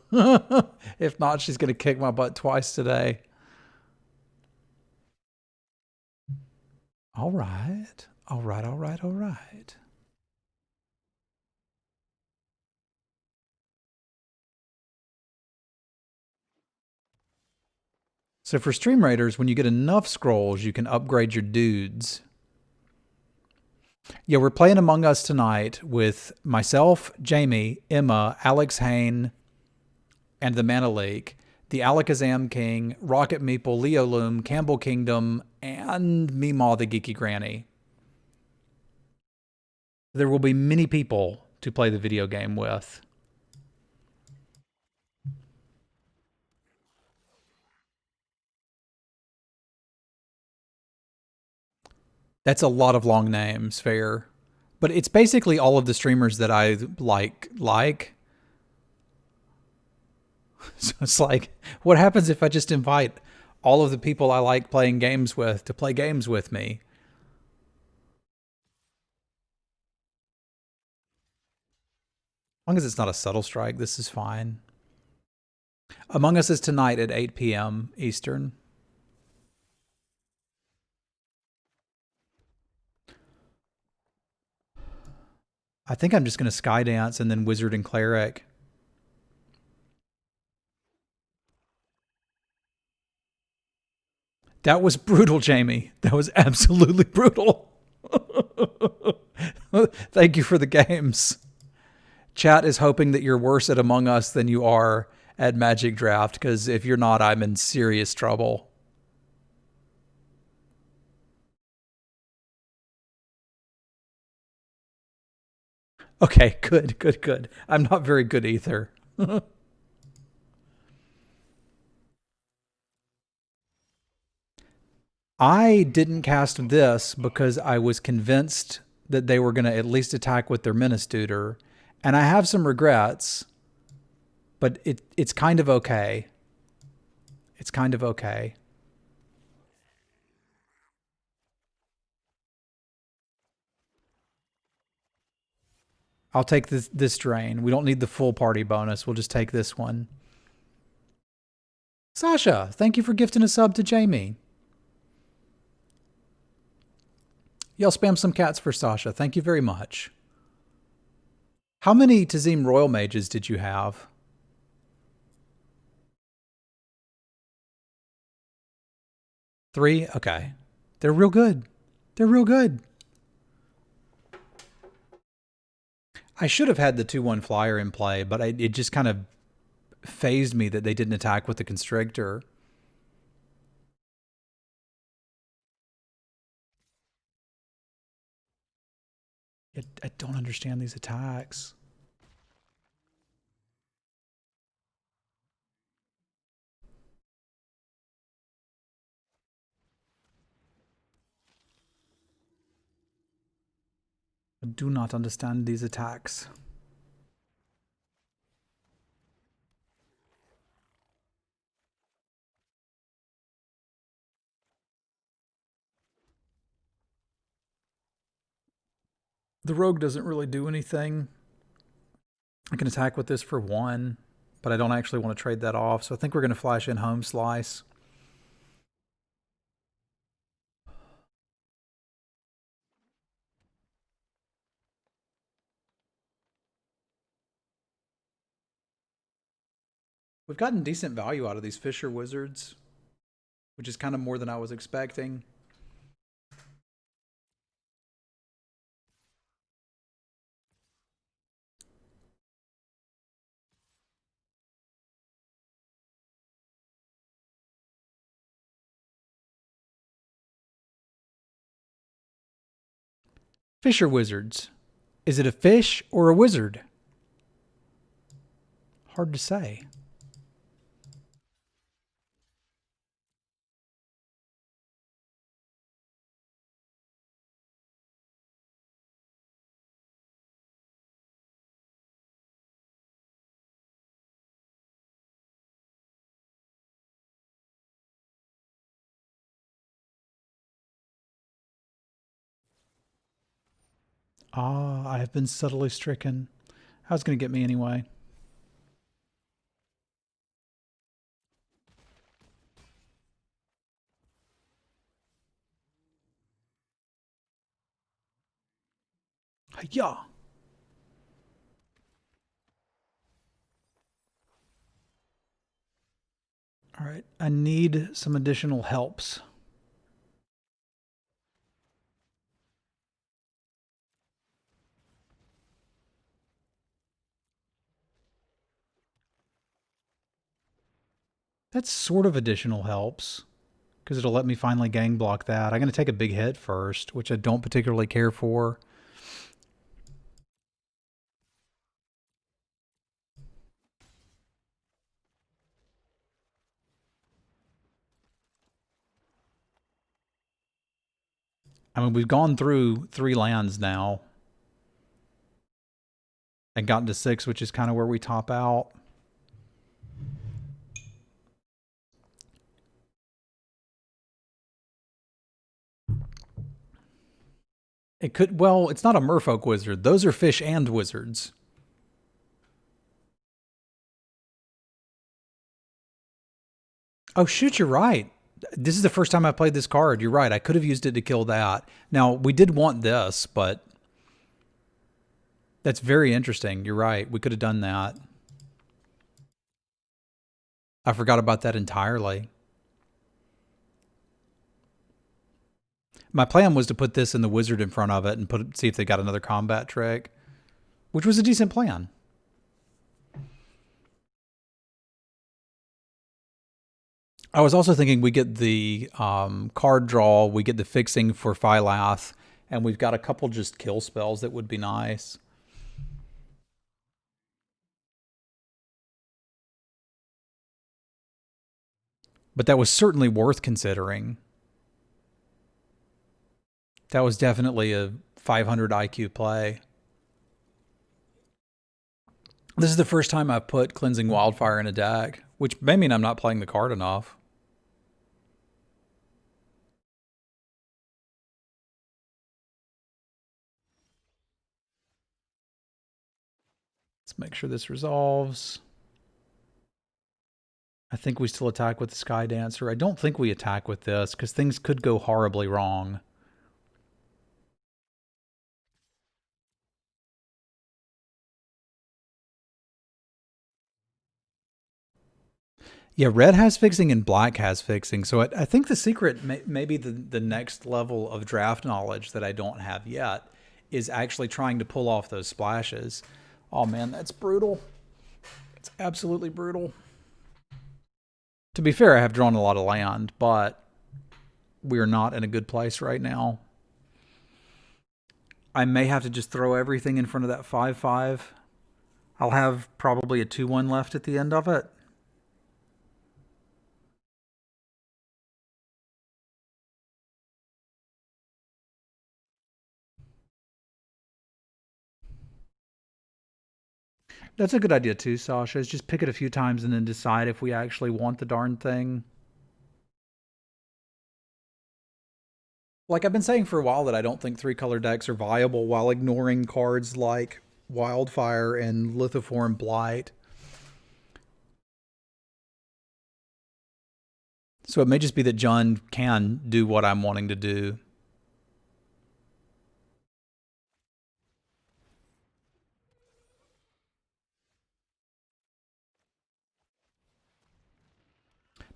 If not, she's going to kick my butt twice today. All right. All right, all right, all right. So for Stream Raiders, when you get enough scrolls, you can upgrade your dudes. Yeah, we're playing Among Us tonight with myself, Jamie, Emma, Alex Hain, and the Mana Leak, the Alakazam King, Rocket Meeple, Leo Loom, Campbell Kingdom, and Meemaw the Geeky Granny. There will be many people to play the video game with. That's a lot of long names, fair. But it's basically all of the streamers that I like. So it's like, what happens if I just invite all of the people I like playing games with to play games with me? As long as it's not a subtle strike, this is fine. Among Us is tonight at 8 p.m. Eastern. I think I'm just going to Skydance and then Wizard and Cleric. That was brutal, Jamie. That was absolutely brutal. Thank you for the games. Chat is hoping that you're worse at Among Us than you are at Magic Draft, because if you're not, I'm in serious trouble. Okay, good, good, good. I'm not very good either. I didn't cast this because I was convinced that they were going to at least attack with their Ministutor, and I have some regrets, but it's kind of okay. It's kind of okay. I'll take this drain. We don't need the full party bonus. We'll just take this one. Sasha, thank you for gifting a sub to Jamie. Y'all spam some cats for Sasha. Thank you very much. How many Tazim Royal Mages did you have? 3? Okay. They're real good. They're real good. I should have had the 2/1 flyer in play, but it just kind of phased me that they didn't attack with the Constrictor. I don't understand these attacks. I do not understand these attacks. The rogue doesn't really do anything. I can attack with this for 1, but I don't actually want to trade that off, so I think we're going to flash in Home Slice. We've gotten decent value out of these Fisher Wizards, which is kind of more than I was expecting. Fisher Wizards. Is it a fish or a wizard? Hard to say. Ah, I have been subtly stricken. How's it going to get me anyway? Yeah. All right. I need some additional helps. That's sort of additional helps, because it'll let me finally gang block that. I'm going to take a big hit first, which I don't particularly care for. I mean, we've gone through 3 lands now and gotten to 6, which is kind of where we top out. It could, well, it's not a merfolk wizard. Those are fish and wizards. Oh, shoot, you're right. This is the first time I played this card. You're right. I could have used it to kill that. Now, we did want this, but that's very interesting. You're right. We could have done that. I forgot about that entirely. My plan was to put this and the wizard in front of it and see if they got another combat trick, which was a decent plan. I was also thinking we get the card draw, we get the fixing for Phylath, and we've got a couple just kill spells that would be nice. But that was certainly worth considering. That was definitely a 500 IQ play. This is the first time I've put Cleansing Wildfire in a deck, which may mean I'm not playing the card enough. Let's make sure this resolves. I think we still attack with the Sky Dancer. I don't think we attack with this because things could go horribly wrong. Yeah, red has fixing and black has fixing. So I think the secret, maybe the next level of draft knowledge that I don't have yet, is actually trying to pull off those splashes. Oh man, that's brutal. It's absolutely brutal. To be fair, I have drawn a lot of land, but we are not in a good place right now. I may have to just throw everything in front of that 5/5. I'll have probably a 2/1 left at the end of it. That's a good idea too, Sasha. Is just pick it a few times and then decide if we actually want the darn thing. Like I've been saying for a while that I don't think three color decks are viable while ignoring cards like Wildfire and Lithoform Blight. So it may just be that John can do what I'm wanting to do.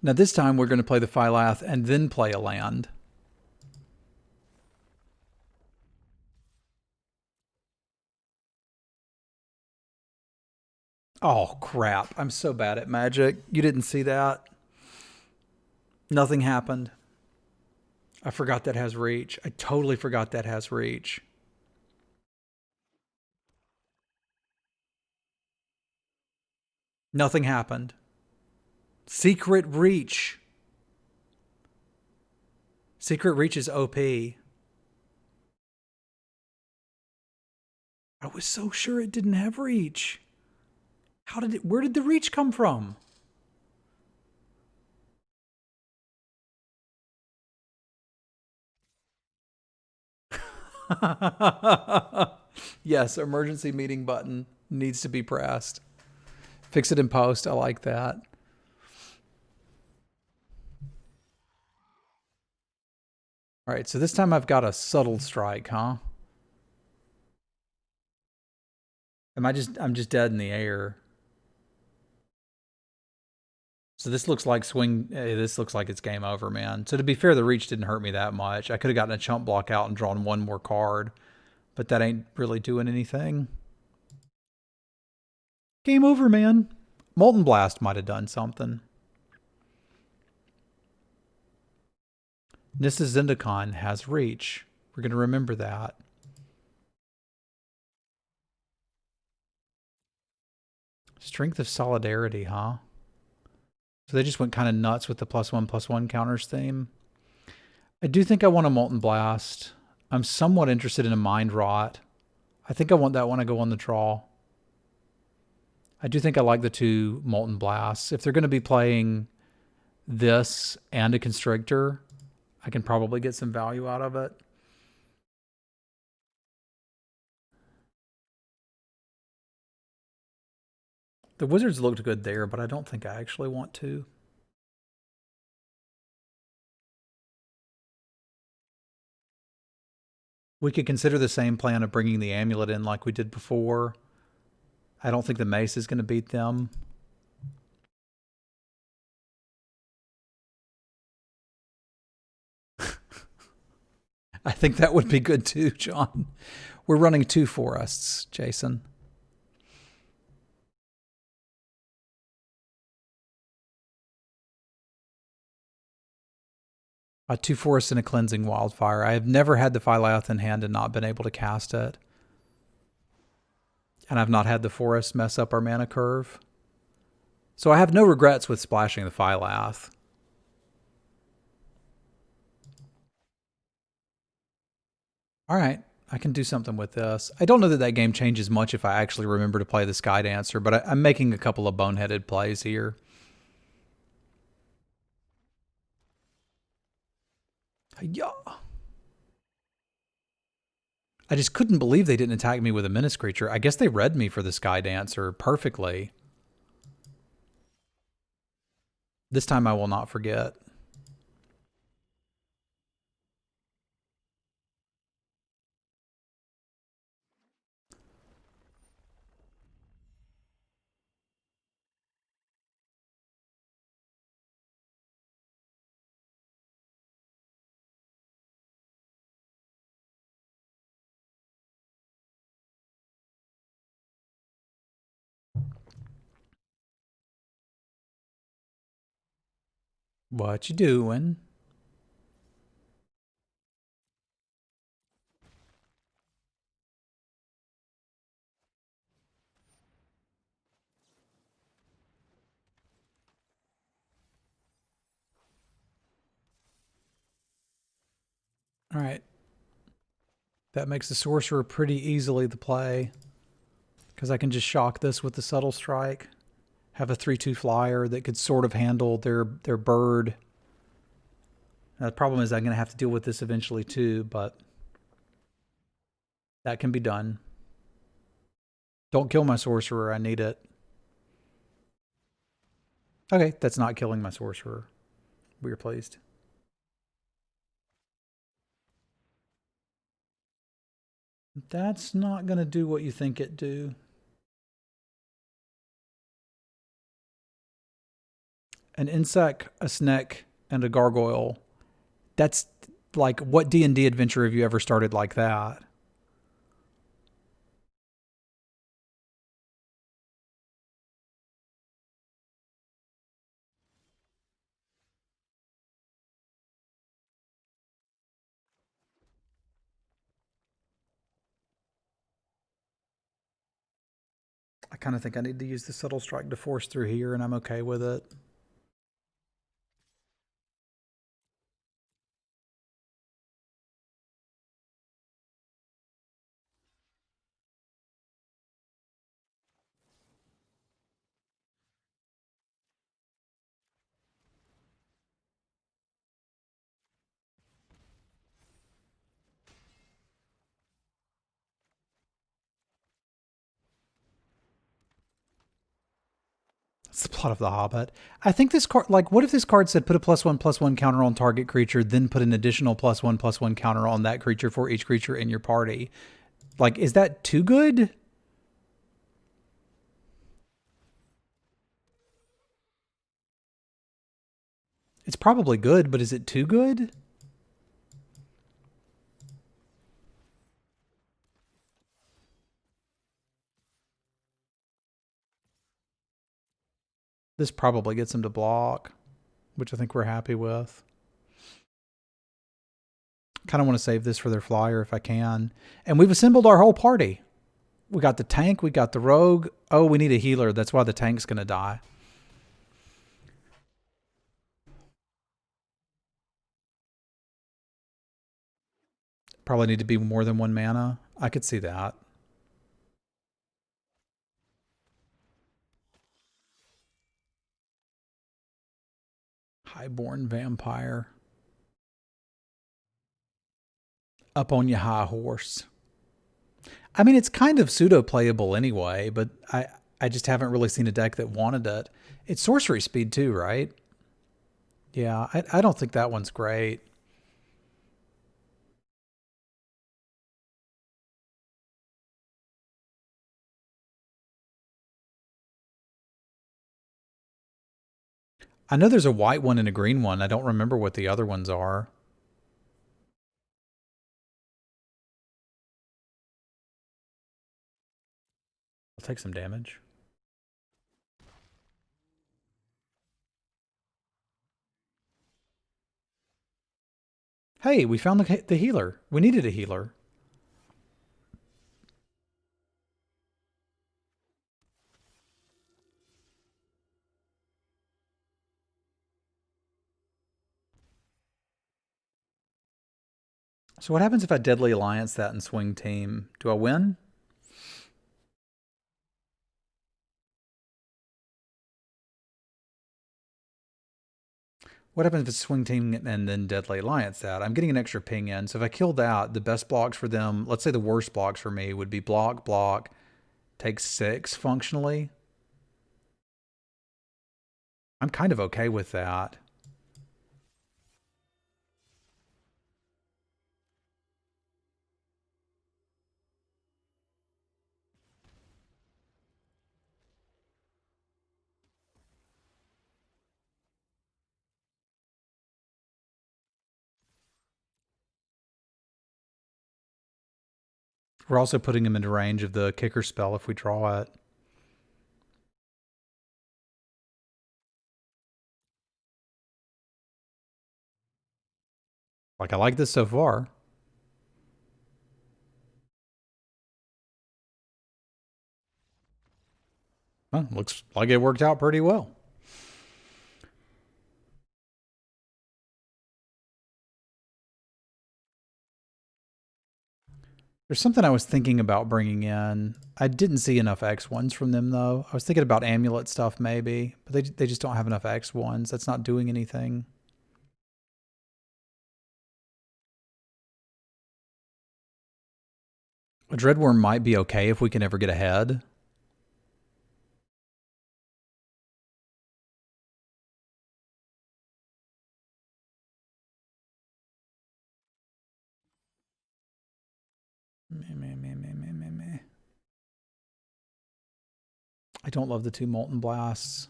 Now this time we're going to play the Phylath and then play a land. Oh crap, I'm so bad at Magic. You didn't see that? Nothing happened. I forgot that has reach. I totally forgot that has reach. Nothing happened. Secret reach. Secret reach is OP. I was so sure it didn't have reach. Where did the reach come from? Yes, emergency meeting button needs to be pressed. Fix it in post. I like that. All right, so this time I've got a subtle strike, huh? I'm just dead in the air. So this looks like this looks like it's game over, man. So to be fair, the reach didn't hurt me that much. I could have gotten a chump block out and drawn one more card, but that ain't really doing anything. Game over, man. Molten Blast might have done something. Nissa Zendikar has reach. We're going to remember that. Strength of Solidarity, huh? So they just went kind of nuts with the +1/+1 counters theme. I do think I want a Molten Blast. I'm somewhat interested in a Mind Rot. I think I want that one to go on the draw. I do think I like the two Molten Blasts. If they're going to be playing this and a Constrictor, I can probably get some value out of it. The Wizards looked good there, but I don't think I actually want to. We could consider the same plan of bringing the Amulet in like we did before. I don't think the Mace is going to beat them. I think that would be good too, John. We're running 2 forests, Jason. Two forests and a cleansing wildfire. I have never had the Phylath in hand and not been able to cast it. And I've not had the forest mess up our mana curve. So I have no regrets with splashing the Phylath. All right, I can do something with this. I don't know that that game changes much if I actually remember to play the Sky Dancer, but I'm making a couple of boneheaded plays here. Yeah. I just couldn't believe they didn't attack me with a menace creature. I guess they read me for the Sky Dancer perfectly. This time I will not forget. What you doing? All right. That makes the sorcerer pretty easily the play. Because I can just shock this with the subtle strike. Have a 3/2 flyer that could sort of handle their bird. Now, the problem is I'm going to have to deal with this eventually too, but that can be done. Don't kill my sorcerer. I need it. Okay, that's not killing my sorcerer. We're pleased. That's not going to do what you think it do. An insect, a snake, and a gargoyle. That's like, what D&D adventure have you ever started like that? I kind of think I need to use the subtle strike to force through here, and I'm okay with it. That's the plot of The Hobbit. I think this card, like, what if this card said put a +1/+1 counter on target creature, then put an additional +1/+1 counter on that creature for each creature in your party? Like, is that too good? It's probably good, but is it too good? This probably gets him to block, which I think we're happy with. Kind of want to save this for their flyer if I can. And we've assembled our whole party. We got the tank, we got the rogue. Oh, we need a healer. That's why the tank's going to die. Probably need to be more than 1 mana. I could see that. Highborn vampire. Up on your high horse. I mean, it's kind of pseudo playable anyway, but I just haven't really seen a deck that wanted it. It's sorcery speed too, right? Yeah, I don't think that one's great. I know there's a white one and a green one. I don't remember what the other ones are. I'll take some damage. Hey, we found the healer. We needed a healer. So what happens if I Deadly Alliance that and swing team? Do I win? What happens if it's swing team and then Deadly Alliance that? I'm getting an extra ping in. So if I kill that, the best blocks for them, let's say the worst blocks for me would be block, block, take 6 functionally. I'm kind of okay with that. We're also putting him into range of the kicker spell if we draw it. Like, I like this so far. Well, looks like it worked out pretty well. There's something I was thinking about bringing in. I didn't see enough X1s from them, though. I was thinking about amulet stuff, maybe, but they just don't have enough X1s. That's not doing anything. A Dreadworm might be okay if we can ever get ahead. Meh. I don't love the 2 Molten Blasts.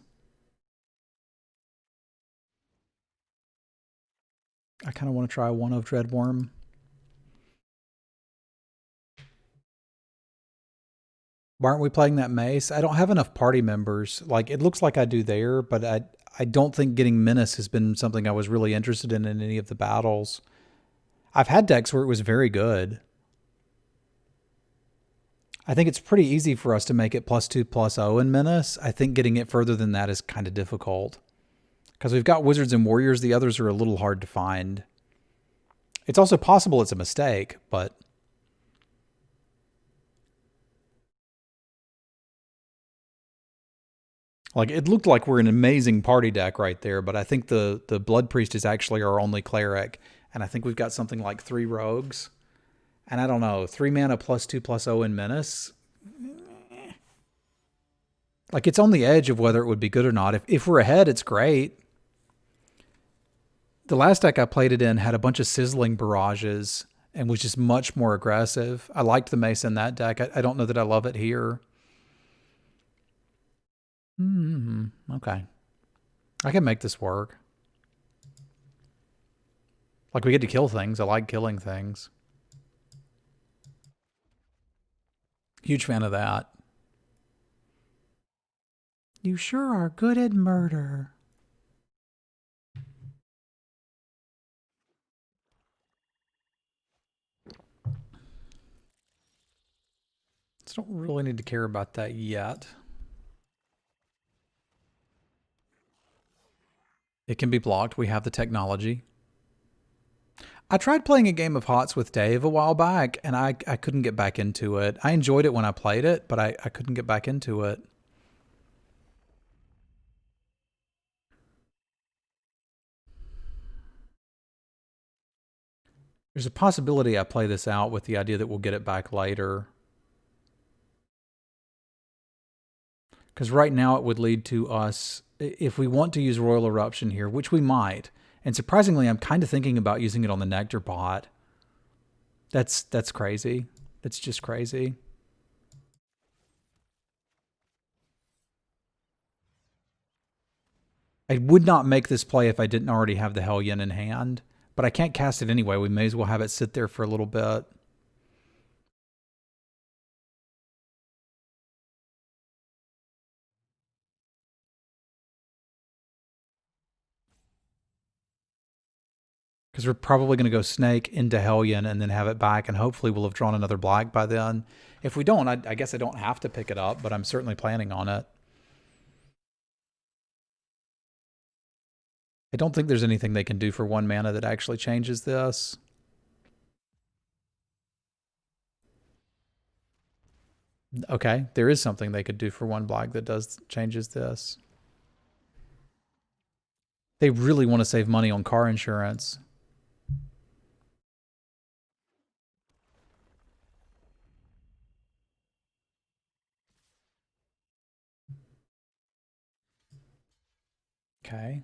I kind of want to try one of Dreadworm. Why aren't we playing that Mace? I don't have enough party members. Like, it looks like I do there, but I don't think getting Menace has been something I was really interested in any of the battles. I've had decks where it was very good. I think it's pretty easy for us to make it +2/+0 in Menace. I think getting it further than that is kind of difficult. Because we've got Wizards and Warriors, the others are a little hard to find. It's also possible it's a mistake, but like, it looked like we're an amazing party deck right there, but I think the Blood Priest is actually our only cleric, and I think we've got something like 3 rogues. And I don't know, 3 mana +2/+0 in Menace. Like, it's on the edge of whether it would be good or not. If we're ahead, it's great. The last deck I played it in had a bunch of sizzling barrages and was just much more aggressive. I liked the Mace in that deck. I don't know that I love it here. Okay. I can make this work. Like, we get to kill things. I like killing things. Huge fan of that. You sure are good at murder. So don't really need to care about that yet. It can be blocked. We have the technology. I tried playing a game of Hots with Dave a while back, and I couldn't get back into it. I enjoyed it when I played it, but I couldn't get back into it. There's a possibility I play this out with the idea that we'll get it back later. Because right now it would lead to us, if we want to use Royal Eruption here, which we might, and surprisingly, I'm kind of thinking about using it on the Nectar bot. That's crazy. That's just crazy. I would not make this play if I didn't already have the Hellion in hand, but I can't cast it anyway. We may as well have it sit there for a little bit. Because we're probably going to go snake into Hellion and then have it back, and hopefully we'll have drawn another black by then. If we don't, I guess I don't have to pick it up, but I'm certainly planning on it. I don't think there's anything they can do for 1 mana that actually changes this. Okay, there is something they could do for 1 black that changes this. They really want to save money on car insurance. Okay.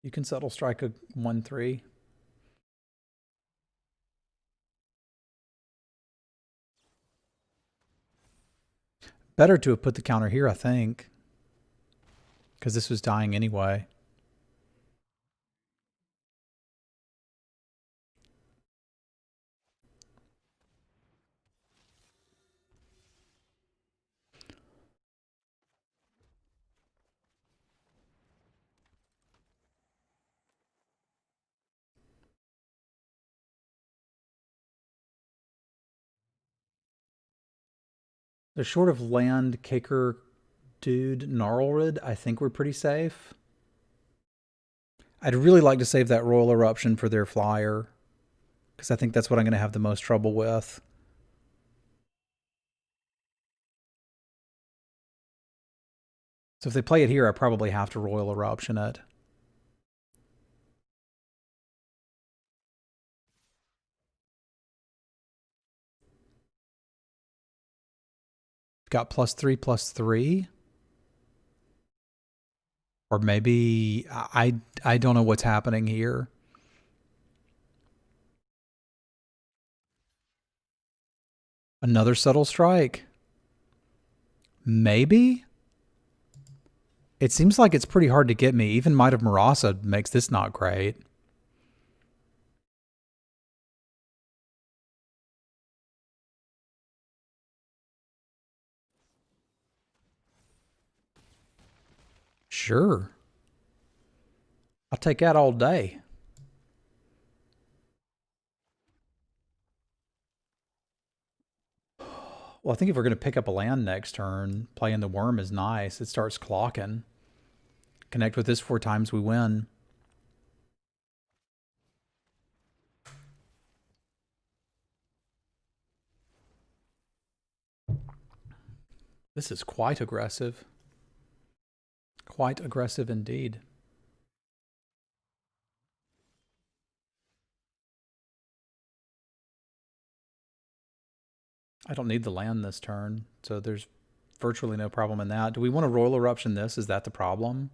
You can subtle strike a 1/3. Better to have put the counter here, I think. Because this was dying anyway. They're short of land, kicker, dude, Gnarlrid. I think we're pretty safe. I'd really like to save that Royal Eruption for their flyer, because I think that's what I'm going to have the most trouble with. So if they play it here, I probably have to Royal Eruption it. Got +3/+3. Or maybe I don't know what's happening here. Another subtle strike. Maybe? It seems like it's pretty hard to get me. Even Might of Marasa makes this not great. Sure. I'll take that all day. Well, I think if we're going to pick up a land next turn, playing the worm is nice. It starts clocking. Connect with this 4 times, we win. This is quite aggressive. Quite aggressive indeed. I don't need the land this turn, so there's virtually no problem in that. Do we want to Royal Eruption this? Is that the problem?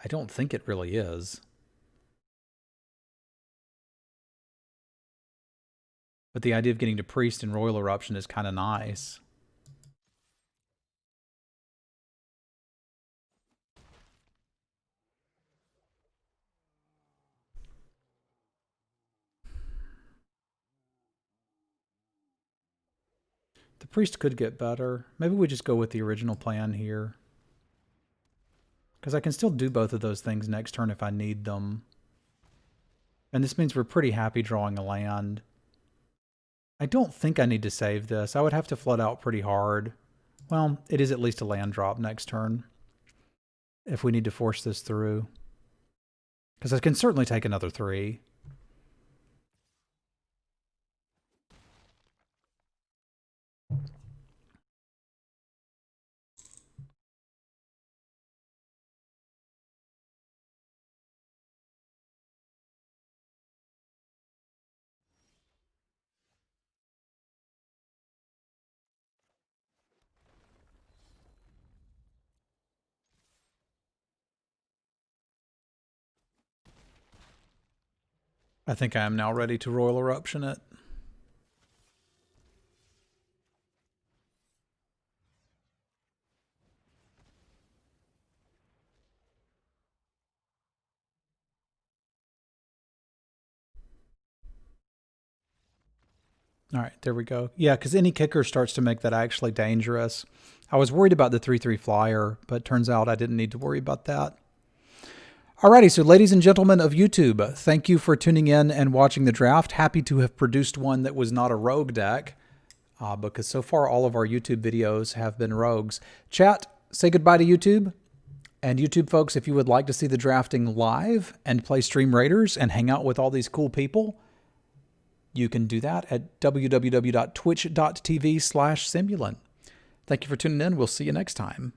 I don't think it really is. But the idea of getting to Priest and Royal Eruption is kind of nice. The Priest could get better. Maybe we just go with the original plan here. Because I can still do both of those things next turn if I need them. And this means we're pretty happy drawing a land. I don't think I need to save this. I would have to flood out pretty hard. Well, it is at least a land drop next turn. If we need to force this through. Because I can certainly take another 3. I think I am now ready to Royal Eruption it. All right, there we go. Yeah, because any kicker starts to make that actually dangerous. I was worried about the 3/3 flyer, but turns out I didn't need to worry about that. Alrighty, so ladies and gentlemen of YouTube, thank you for tuning in and watching the draft. Happy to have produced one that was not a rogue deck, because so far all of our YouTube videos have been rogues. Chat, say goodbye to YouTube. And YouTube folks, if you would like to see the drafting live and play Stream Raiders and hang out with all these cool people, you can do that at www.twitch.tv/Semulin. Thank you for tuning in. We'll see you next time.